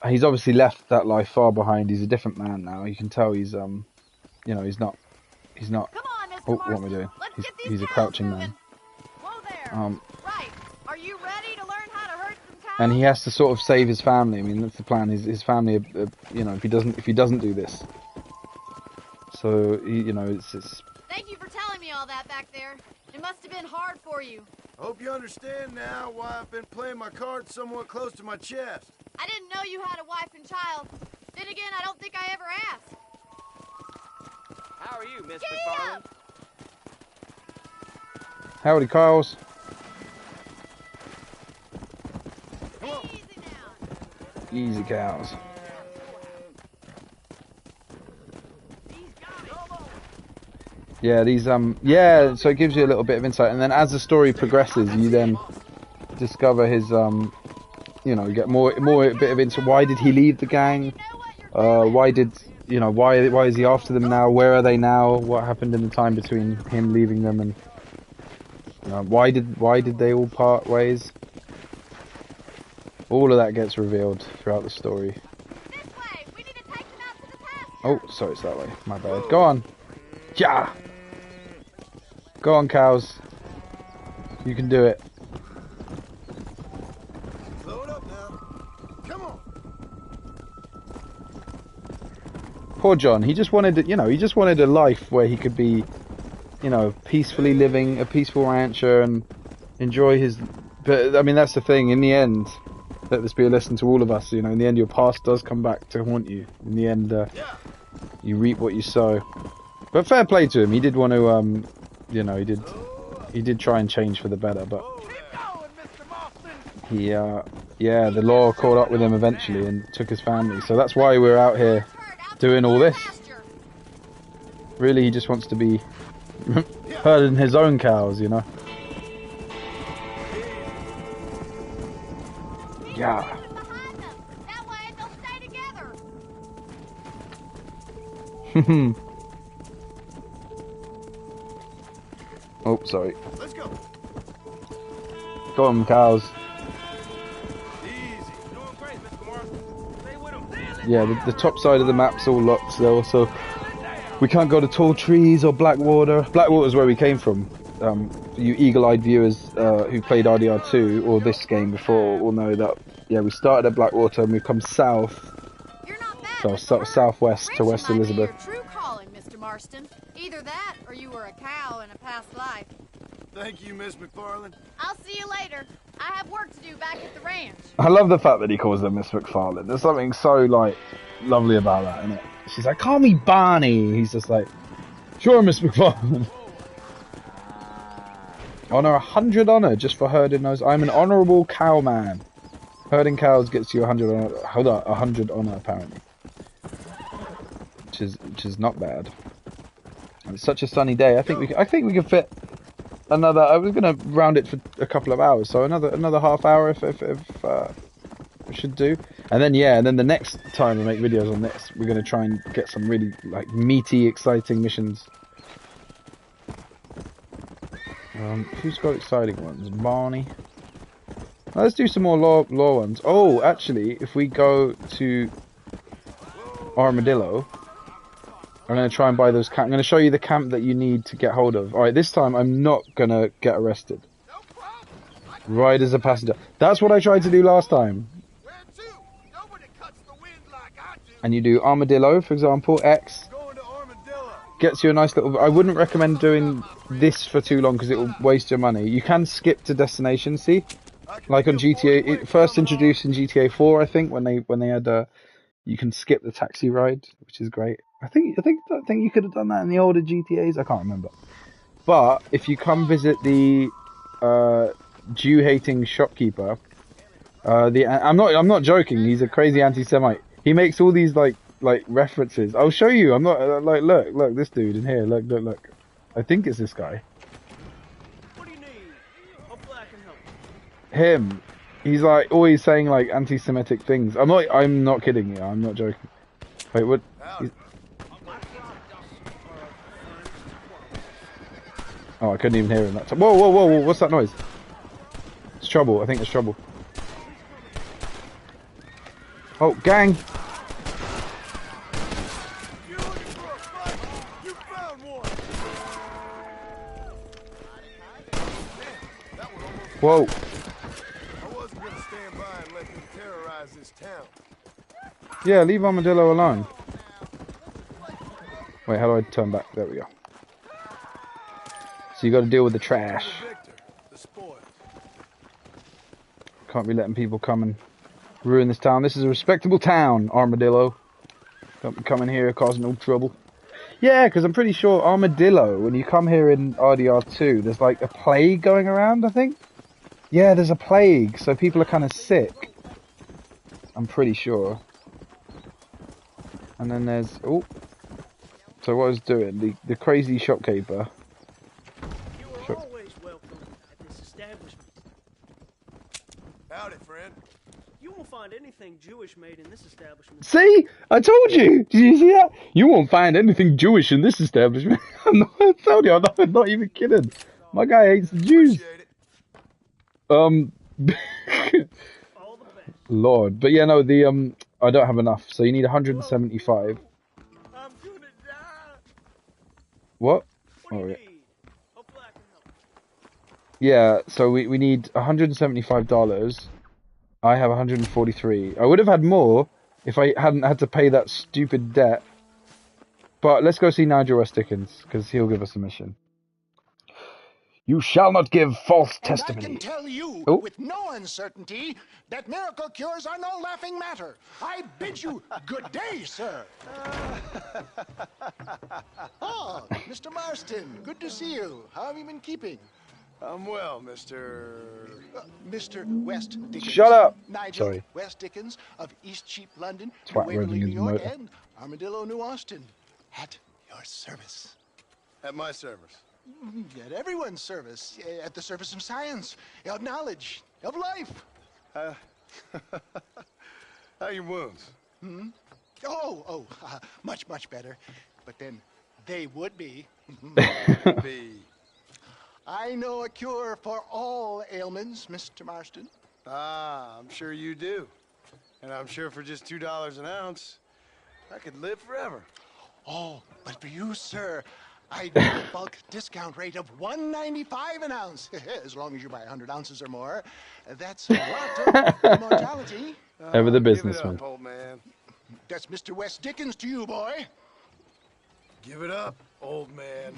He's obviously left that life far behind. He's a different man now. You can tell he's you know, he's not. Come on, Mr. Oh, what am I doing? He's a crouching man. Whoa there. Right. Are you ready to learn how to herd some cows? And he has to sort of save his family. I mean, that's the plan. His family, you know, if he doesn't do this, so you know, it's. Thank you for telling me all that back there. It must have been hard for you. I hope you understand now why I've been playing my cards somewhat close to my chest. I didn't know you had a wife and child. Then again, I don't think I ever asked. How are you, Miss McFarland? Howdy, Kyles. Easy cows. Yeah, these yeah, so it gives you a little bit of insight, and then as the story progresses, you then discover his you know, you get more a bit of insight. Why did he leave the gang? Why is he after them now? Where are they now? What happened in the time between him leaving them and why did they all part ways? All of that gets revealed throughout the story. Oh, sorry, it's that way. My bad. Go on. Yeah. Go on, cows. You can do it. Load up now. Come on. Poor John. He just wanted, he just wanted a life where he could be, peacefully living, a peaceful rancher, and enjoy his. But I mean, that's the thing. In the end, let this be a lesson to all of us. In the end, your past does come back to haunt you. In the end, you reap what you sow. But fair play to him. He did want to, he did try and change for the better. But he, the law caught up with him eventually and took his family. So that's why we're out here doing all this. Really, he just wants to be herding his own cows, Yeah. Oh, sorry. Let's go. Go on, cows. Yeah, the top side of the map's all locked still, so we can't go to Tall Trees or Blackwater. Blackwater's where we came from. You eagle-eyed viewers who played RDR2 or this game before will know that, we started at Blackwater and we've come south. So southwest to West Elizabeth. True calling, Mr. Marston. Either that or you were a cow in a past life. Thank you, Miss McFarland. I'll see you later. I have work to do back at the ranch. I love the fact that he calls her Miss McFarland. There's something so, lovely about that, isn't it? She's like, call me Barney. He's just like, sure, Miss McFarland. Honor 100 honor just for herding those. I'm an honorable cow man. Herding cows gets you 100 honor. Hold on, 100 honor apparently. Which is not bad. And it's such a sunny day. I think we can fit another. I was gonna round it for a couple of hours, so another half hour if we should do. And then and then the next time I make videos on this, we're gonna try and get some really like meaty, exciting missions. Who's got exciting ones? Barney. Now, let's do some more law ones. Oh, actually, if we go to Armadillo, I'm going to try and buy those camp. I'm going to show you the camp that you need to get hold of. Alright, this time I'm not going to get arrested. Ride as a passenger. That's what I tried to do last time. And you do Armadillo, for example, X. Gets you a nice little... I wouldn't recommend doing this for too long because it will waste your money. You can skip to destination, see? Like on GTA, it first introduced in GTA 4, I think, when they had you can skip the taxi ride, which is great. I think you could have done that in the older GTAs. I can't remember. But if you come visit the Jew-hating shopkeeper, I'm not joking. He's a crazy anti-Semite. He makes all these like references. I'll show you. I'm not like look this dude in here. Look. I think it's this guy. What do you need? Hopefully I can help. Him. He's like always saying like anti-Semitic things. I'm not kidding you. I'm not joking. Wait, what? Oh, I couldn't even hear him that time. Whoa! What's that noise? It's trouble. I think it's trouble. Oh, gang! Whoa! I wasn't gonna stand by and let them terrorize this town. Yeah, leave Armadillo alone. Wait, how do I turn back? There we go. So you got to deal with the trash. Can't be letting people come and ruin this town. This is a respectable town, Armadillo. Don't be coming here causing no trouble. Yeah, because I'm pretty sure Armadillo, when you come here in RDR2, there's like a plague going around, I think? Yeah, there's a plague, so people are kind of sick. I'm pretty sure. And then there's... Oh. So what I was doing, the crazy shopkeeper... You are always welcome at this establishment. Howdy, friend. You won't find anything Jewish made in this establishment. See? I told you! Did you see that? You won't find anything Jewish in this establishment. I told you, I'm not even kidding. My guy hates the Jews. Lord. But yeah, no, I don't have enough, so you need 175. I'm gonna die. What? Oh, yeah. Yeah, so we need $175. I have 143. I would have had more if I hadn't had to pay that stupid debt. But let's go see Nigel West Dickens, because he'll give us a mission. You shall not give false testimony. I can tell you with no uncertainty that miracle cures are no laughing matter. I bid you good day, sir. Oh, Mr. Marston, good to see you. How have you been keeping? I'm well, Mr. West Dickens. Shut up! Nigel Sorry. West Dickens of Eastcheap, London, New Twat Waverly, revving New his York, motor. and Armadillo, New Austin. At your service. At my service. At everyone's service. At the service of science, of knowledge, of life. How are your wounds? Much, much better. But then they would be. I know a cure for all ailments, Mr. Marston. Ah, I'm sure you do. And I'm sure for just $2 an ounce, I could live forever. Oh, but for you, sir, I do a bulk discount rate of $1.95 an ounce. As long as you buy 100 ounces or more. That's a lot of immortality. Ever the Give it businessman. up, old man. That's Mr. West Dickens to you, boy. Give it up, old man.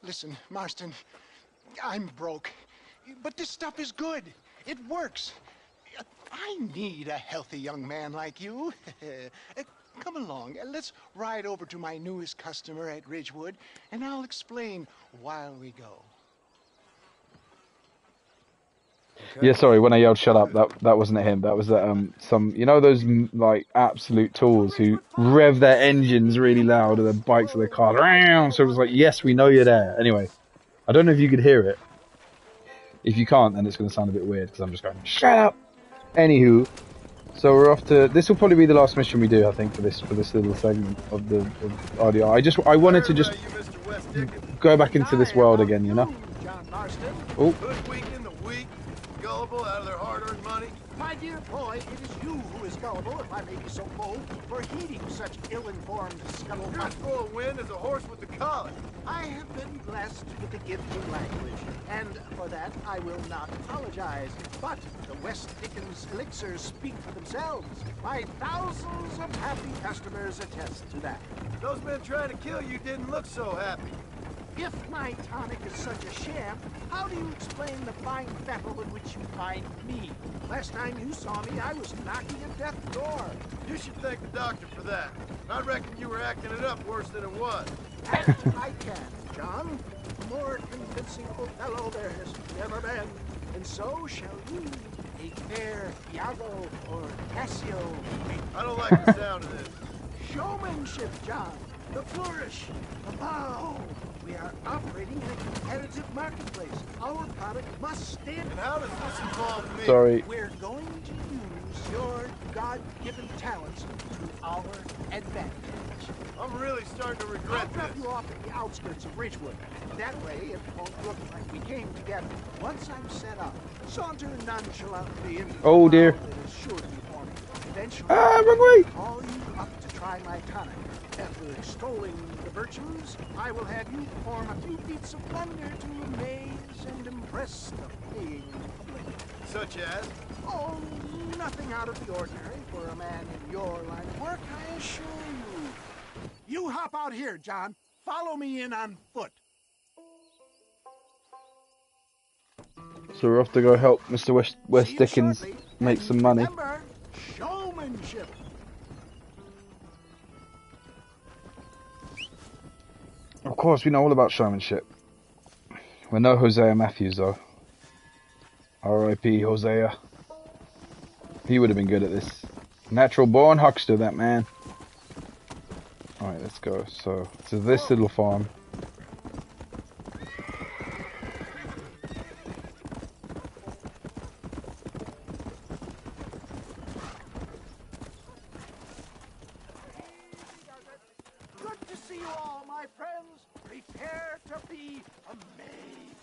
Listen, Marston, I'm broke, but this stuff is good. It works. I need a healthy young man like you. Come along, let's ride over to my newest customer at Ridgewood, and I'll explain while we go. Yeah, sorry. When I yelled "shut up," that wasn't at him. That was at some, you know, those like absolute tools who rev their engines really loud or their bikes or their cars. So it was like, yes, we know you're there. Anyway, I don't know if you could hear it. If you can't, then it's going to sound a bit weird because I'm just going "shut up." Anywho, so we're off to. This will probably be the last mission we do, I think, for this little segment of the RDR. I wanted to just go back into this world again, you know. Oh. Hoodwinking the weak, gullible out of their hard-earned money. My dear boy, it is you who is gullible, if I may be so bold, for heeding such ill-informed scuttlebutt. You're as full of wind as a horse with the collar. I have been blessed with the gift of language, and for that I will not apologize. But the West Dickens elixirs speak for themselves. My thousands of happy customers attest to that. Those men trying to kill you didn't look so happy. If my tonic is such a sham, how do you explain the fine fettle in which you find me? Last time you saw me, I was knocking at death's door. You should thank the doctor for that. I reckon you were acting it up worse than it was. And I can, John. A more convincing old fellow there has never been. And so shall you, a fair Iago or Cassio. I don't like the sound of this. Showmanship, John. The flourish. The bow. We are operating in a competitive marketplace. Our product must stand. And how does this involve me? Sorry. We're going to use your God-given talents to our advantage. I'm really starting to regret this. I'll drop you off at the outskirts of Ridgewood. That way, it won't look like we came together. Once I'm set up, saunter nonchalantly into Oh dear. that is sure to be forming. Eventually, wrong way. I'll call you up to try my tonic. After extolling the virtues, I will have you perform a few feats of wonder to amaze and impress the paying public. Such as? Oh, nothing out of the ordinary for a man in your line of work, I assure you. You hop out here, John. Follow me in on foot. So we're off to go help Mr. West Dickens make some money. Remember, showmanship. Of course, we know all about showmanship. We're no Hosea Matthews, though. R.I.P. Hosea. He would have been good at this. Natural born huckster, that man. Alright, let's go. So, to this little farm. Good to see you all, my friends. Prepare to be amazed.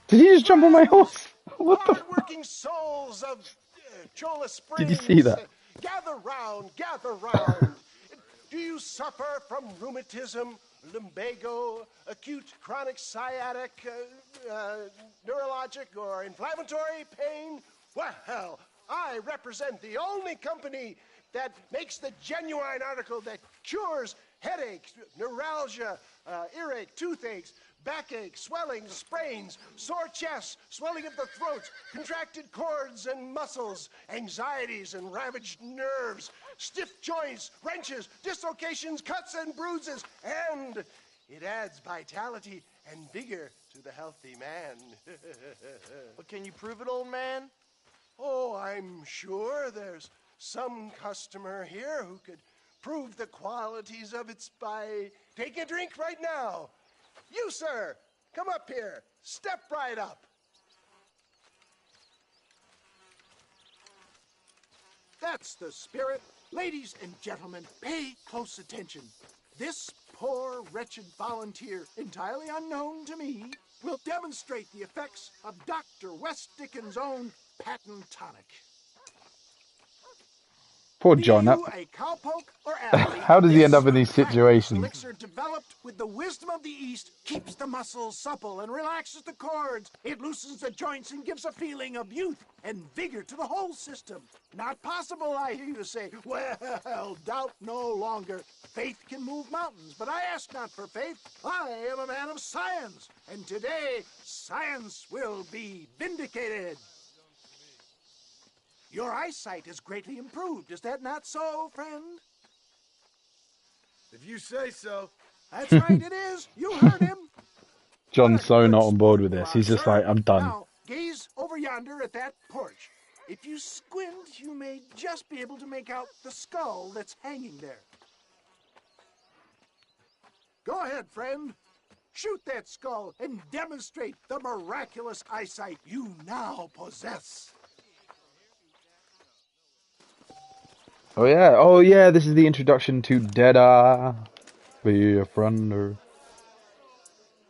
Did he just jump on my horse? What the Hard-working souls of Chola Springs. Did you see that? Gather round, gather round. Do you suffer from rheumatism, lumbago, acute chronic sciatic, neurologic, or inflammatory pain? Well, I represent the only company that makes the genuine article that cures headaches, neuralgia, earache, toothaches, backache, swelling, sprains, sore chests, swelling of the throat, contracted cords and muscles, anxieties and ravaged nerves, stiff joints, wrenches, dislocations, cuts and bruises, and it adds vitality and vigor to the healthy man. But can you prove it, old man? Oh, I'm sure there's some customer here who could prove the qualities of it by taking a drink right now. You, sir, come up here. Step right up. That's the spirit. Ladies and gentlemen, pay close attention. This poor, wretched volunteer, entirely unknown to me, will demonstrate the effects of Dr. West Dickens' own patent tonic. Poor John. Be you a cowpoke or athlete, How does he end up in these situations? elixir developed with the wisdom of the East keeps the muscles supple and relaxes the cords. It loosens the joints and gives a feeling of youth and vigor to the whole system. Not possible, I hear you say. Well, doubt no longer. Faith can move mountains, but I ask not for faith. I am a man of science, and today science will be vindicated. Your eyesight is greatly improved. Is that not so, friend? If you say so. That's right, it is. You heard him. John's so not on board with this. He's just like, I'm done. Now, gaze over yonder at that porch. If you squint, you may just be able to make out the skull that's hanging there. Go ahead, friend. Shoot that skull and demonstrate the miraculous eyesight you now possess. Oh yeah, this is the introduction to Deadeye. Be a friend or...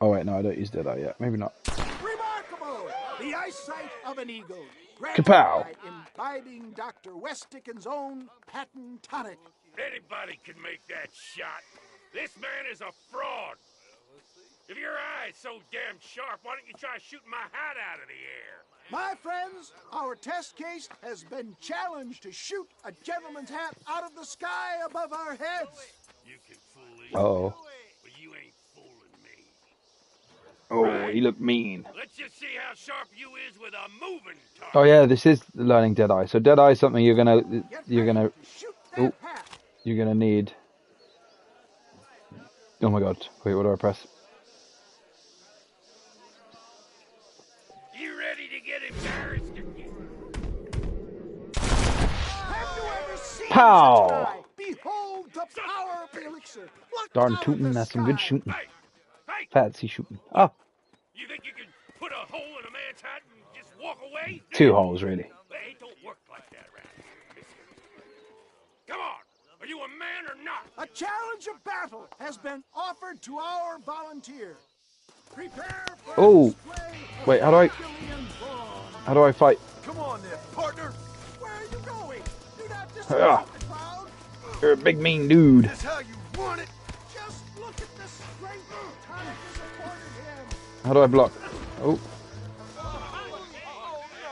Oh wait, no, I don't use Deadeye yet. Maybe not. Remarkable! The eyesight of an eagle. Granted Kapow! by imbibing Dr. Westicken's own patent tonic. Anybody can make that shot. This man is a fraud. If your eye's so damn sharp, why don't you try shooting my hat out of the air? My friends, our test case has been challenged to shoot a gentleman's hat out of the sky above our heads. You can fool him, Uh-oh. but you ain't fooling me. Oh, he looked mean. Let's just see how sharp you is with a moving target. Oh yeah, this is learning Deadeye. So Deadeye is something you're gonna need. Oh my god! Wait, what do I press? You ready to get embarrassed again? Have you ever seen Pow! such an eye? Behold the power of the elixir. Look Darn out of tootin', the that's some good sky. shooting. Fancy shooting. Oh, You think you can put a hole in a man's hat and just walk away? 2 holes really. Hey, don't work like that around here. Come on! Are you a man or not? A challenge of battle has been offered to our volunteer. Prepare for Oh, a display of wait, how Herculean brawn. do I fight? Come on there, partner. Where are you going? Do not Ah. disrupt the crowd. You're a big mean dude. That's how you want it. Just look at the strength tonic is afforded him. How do I block? Oh,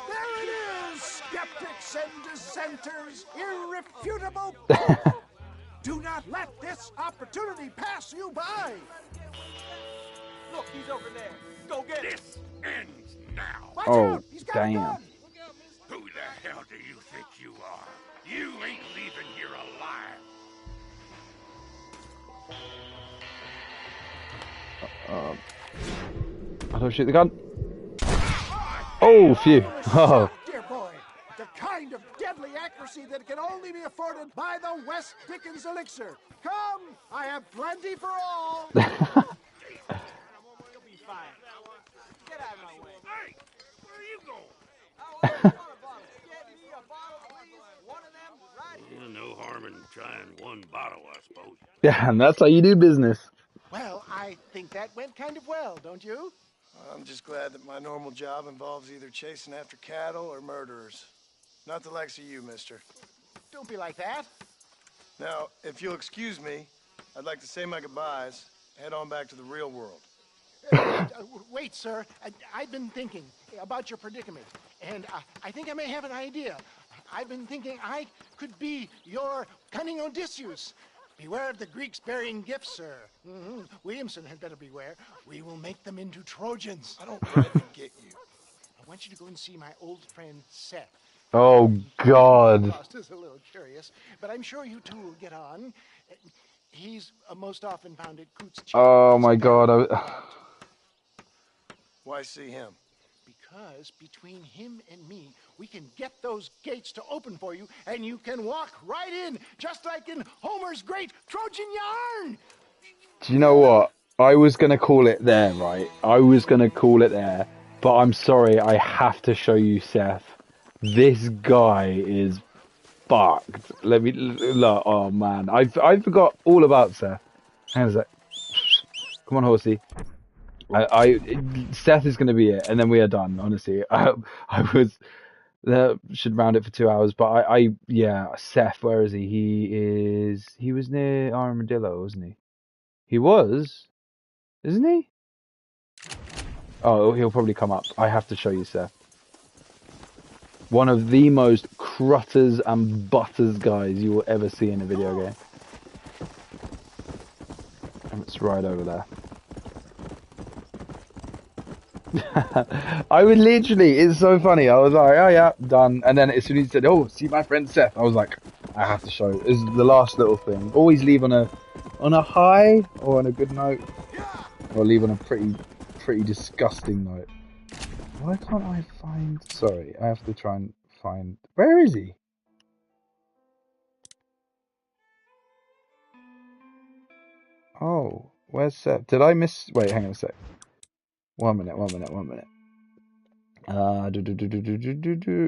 There it is, skeptics and dissenters, irrefutable. Do not let this opportunity pass you by. Look, he's over there. Go get him. This ends now. Watch oh, out, he's got a damn. gun. Who the hell do you think you are? You ain't leaving here alive. How do I shoot the gun? Oh, phew. Oh, Dear boy, the kind of deadly accuracy that can only be afforded by the West Dickens elixir. Come, I have plenty for all. You'll be fine. Get out of my way. Hey, where are you going? Get me a bottle, please. One of them right here. No harm in trying one bottle, I suppose. yeah, and that's how you do business. Well, I think that went kind of well, don't you? I'm just glad that my normal job involves either chasing after cattle or murderers. Not the likes of you, mister. Don't be like that. Now, if you'll excuse me, I'd like to say my goodbyes, head on back to the real world. Wait, sir. I've been thinking about your predicament, and I think I may have an idea. I've been thinking I could be your cunning Odysseus. Beware of the Greeks bearing gifts, sir. Williamson had better beware. We will make them into Trojans. I don't quite get you. I want you to go and see my old friend Seth. Oh, God. Cost is a little curious, but I'm sure you two will get on. He's most often found at Coots. Oh, my God. Why see him? Because between him and me, we can get those gates to open for you, and you can walk right in, just like in Homer's great Trojan yarn. Do you know what? I was going to call it there, right? I was going to call it there, but I'm sorry, I have to show you Seth. This guy is fucked. Let me look. Oh man, I forgot all about Seth. Hang on a sec. Come on, horsey. Seth is going to be it, and then we are done. Honestly, I was should round it for 2 hours, but yeah, Seth. Where is he? He was near Armadillo, wasn't he? He was, isn't he? Oh, he'll probably come up. I have to show you Seth. One of the most crutters and butters guys you will ever see in a video game. And it's right over there. I would literally, it's so funny. I was like, oh yeah, done. And then as soon as he said, oh, see my friend Seth, I was like, I have to show. It's the last little thing. Always leave on a high or on a good note, or leave on a pretty disgusting note. Why can't I find... Sorry, I have to try and find... Where is he? Oh, where's Seth? Did I miss... Wait, hang on a sec. 1 minute.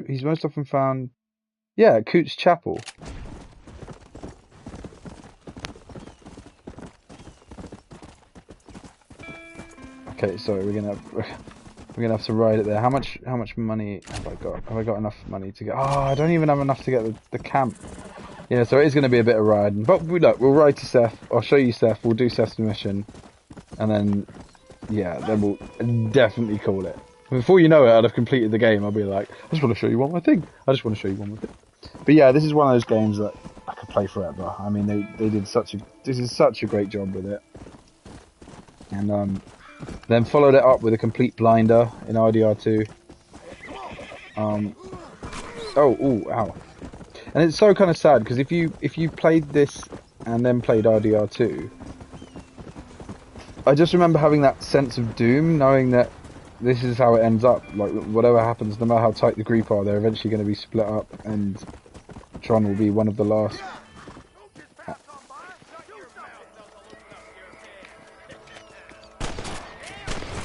He's most often found... Yeah, at Coots Chapel. Okay, sorry, we're gonna have to ride it there. How much money have I got? Have I got enough money to get? Oh, I don't even have enough to get the camp. Yeah, so it is going to be a bit of riding. But look, we'll ride to Seth. I'll show you Seth. We'll do Seth's mission, and then yeah, then we'll definitely call it. Before you know it, I'd have completed the game. I'll be like, I just want to show you one more thing. But yeah, this is one of those games that I could play forever. I mean, they did this is such a great job with it, and then followed it up with a complete blinder in RDR2. Ow. And it's so kind of sad because if you played this and then played RDR2, I just remember having that sense of doom, knowing that this is how it ends up. Like whatever happens, no matter how tight the group are, they're eventually going to be split up, and Tron will be one of the last.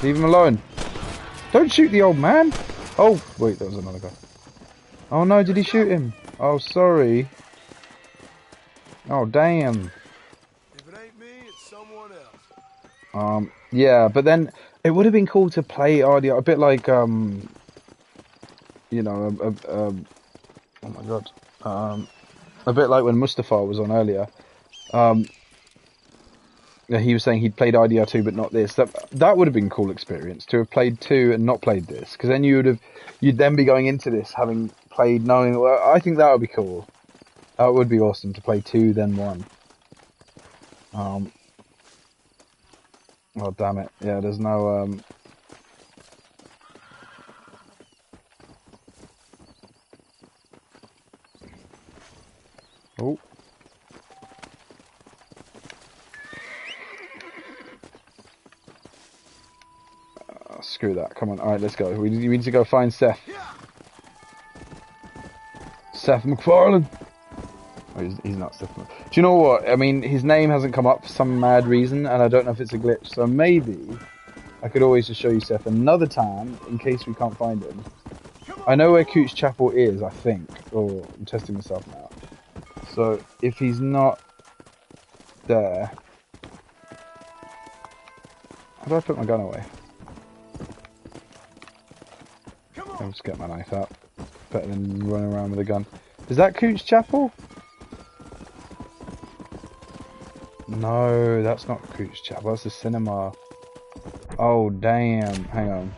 Leave him alone. Don't shoot the old man. Oh, wait, that was another guy. Oh no, did he shoot him? Oh, sorry. Oh, damn. If it ain't me, it's someone else. Yeah, but then it would have been cool to play RDR, a bit like, you know, oh my god. A bit like when Mustafa was on earlier. He was saying he'd played RDR2 but not this. That would have been a cool experience to have played 2 and not played this, because then you'd then be going into this having played, knowing. Well, I think that would be cool. That would be awesome to play 2 then 1. Oh damn it! Yeah, there's no Oh. Screw that. Come on. Alright, let's go. We need to go find Seth. Seth MacFarlane. Oh, he's not Seth MacFarlane. Do you know what? I mean, his name hasn't come up for some mad reason, and I don't know if it's a glitch. So maybe I could always just show you Seth another time, in case we can't find him. I know where Coots Chapel is, I think. Oh, I'm testing myself now. So, if he's not there... How do I put my gun away? I'll just get my knife out. Better than running around with a gun. Is that Coots Chapel? No, that's not Coots Chapel. That's the cinema. Oh, damn. Hang on.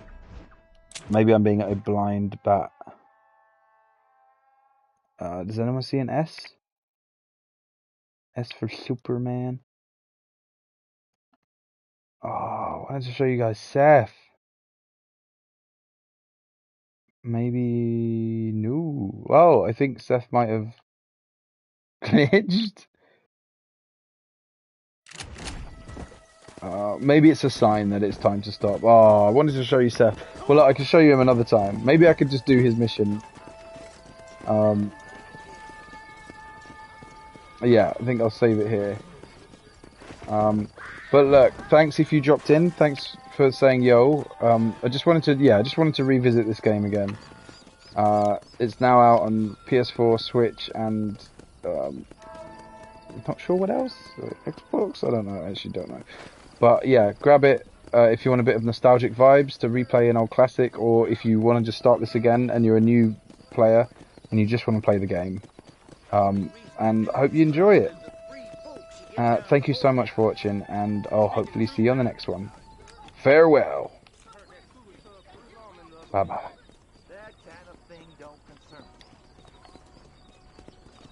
Maybe I'm being a blind bat. Does anyone see an S? S for Superman. Oh, I wanted to show you guys Seth. Maybe... No. Oh, I think Seth might have glitched. Maybe it's a sign that it's time to stop. Oh, I wanted to show you Seth. Well, look, I can show you him another time. Maybe I could just do his mission. Yeah, I think I'll save it here. But look, thanks if you dropped in. Thanks for saying yo. I just wanted to revisit this game again. It's now out on PS4, Switch, and I'm not sure what else. Xbox? I don't know. I actually don't know. But yeah, grab it if you want a bit of nostalgic vibes to replay an old classic, or if you want to just start this again and you're a new player and you just want to play the game. And I hope you enjoy it. Thank you so much for watching, and I'll hopefully see you on the next one. Farewell. Bye bye.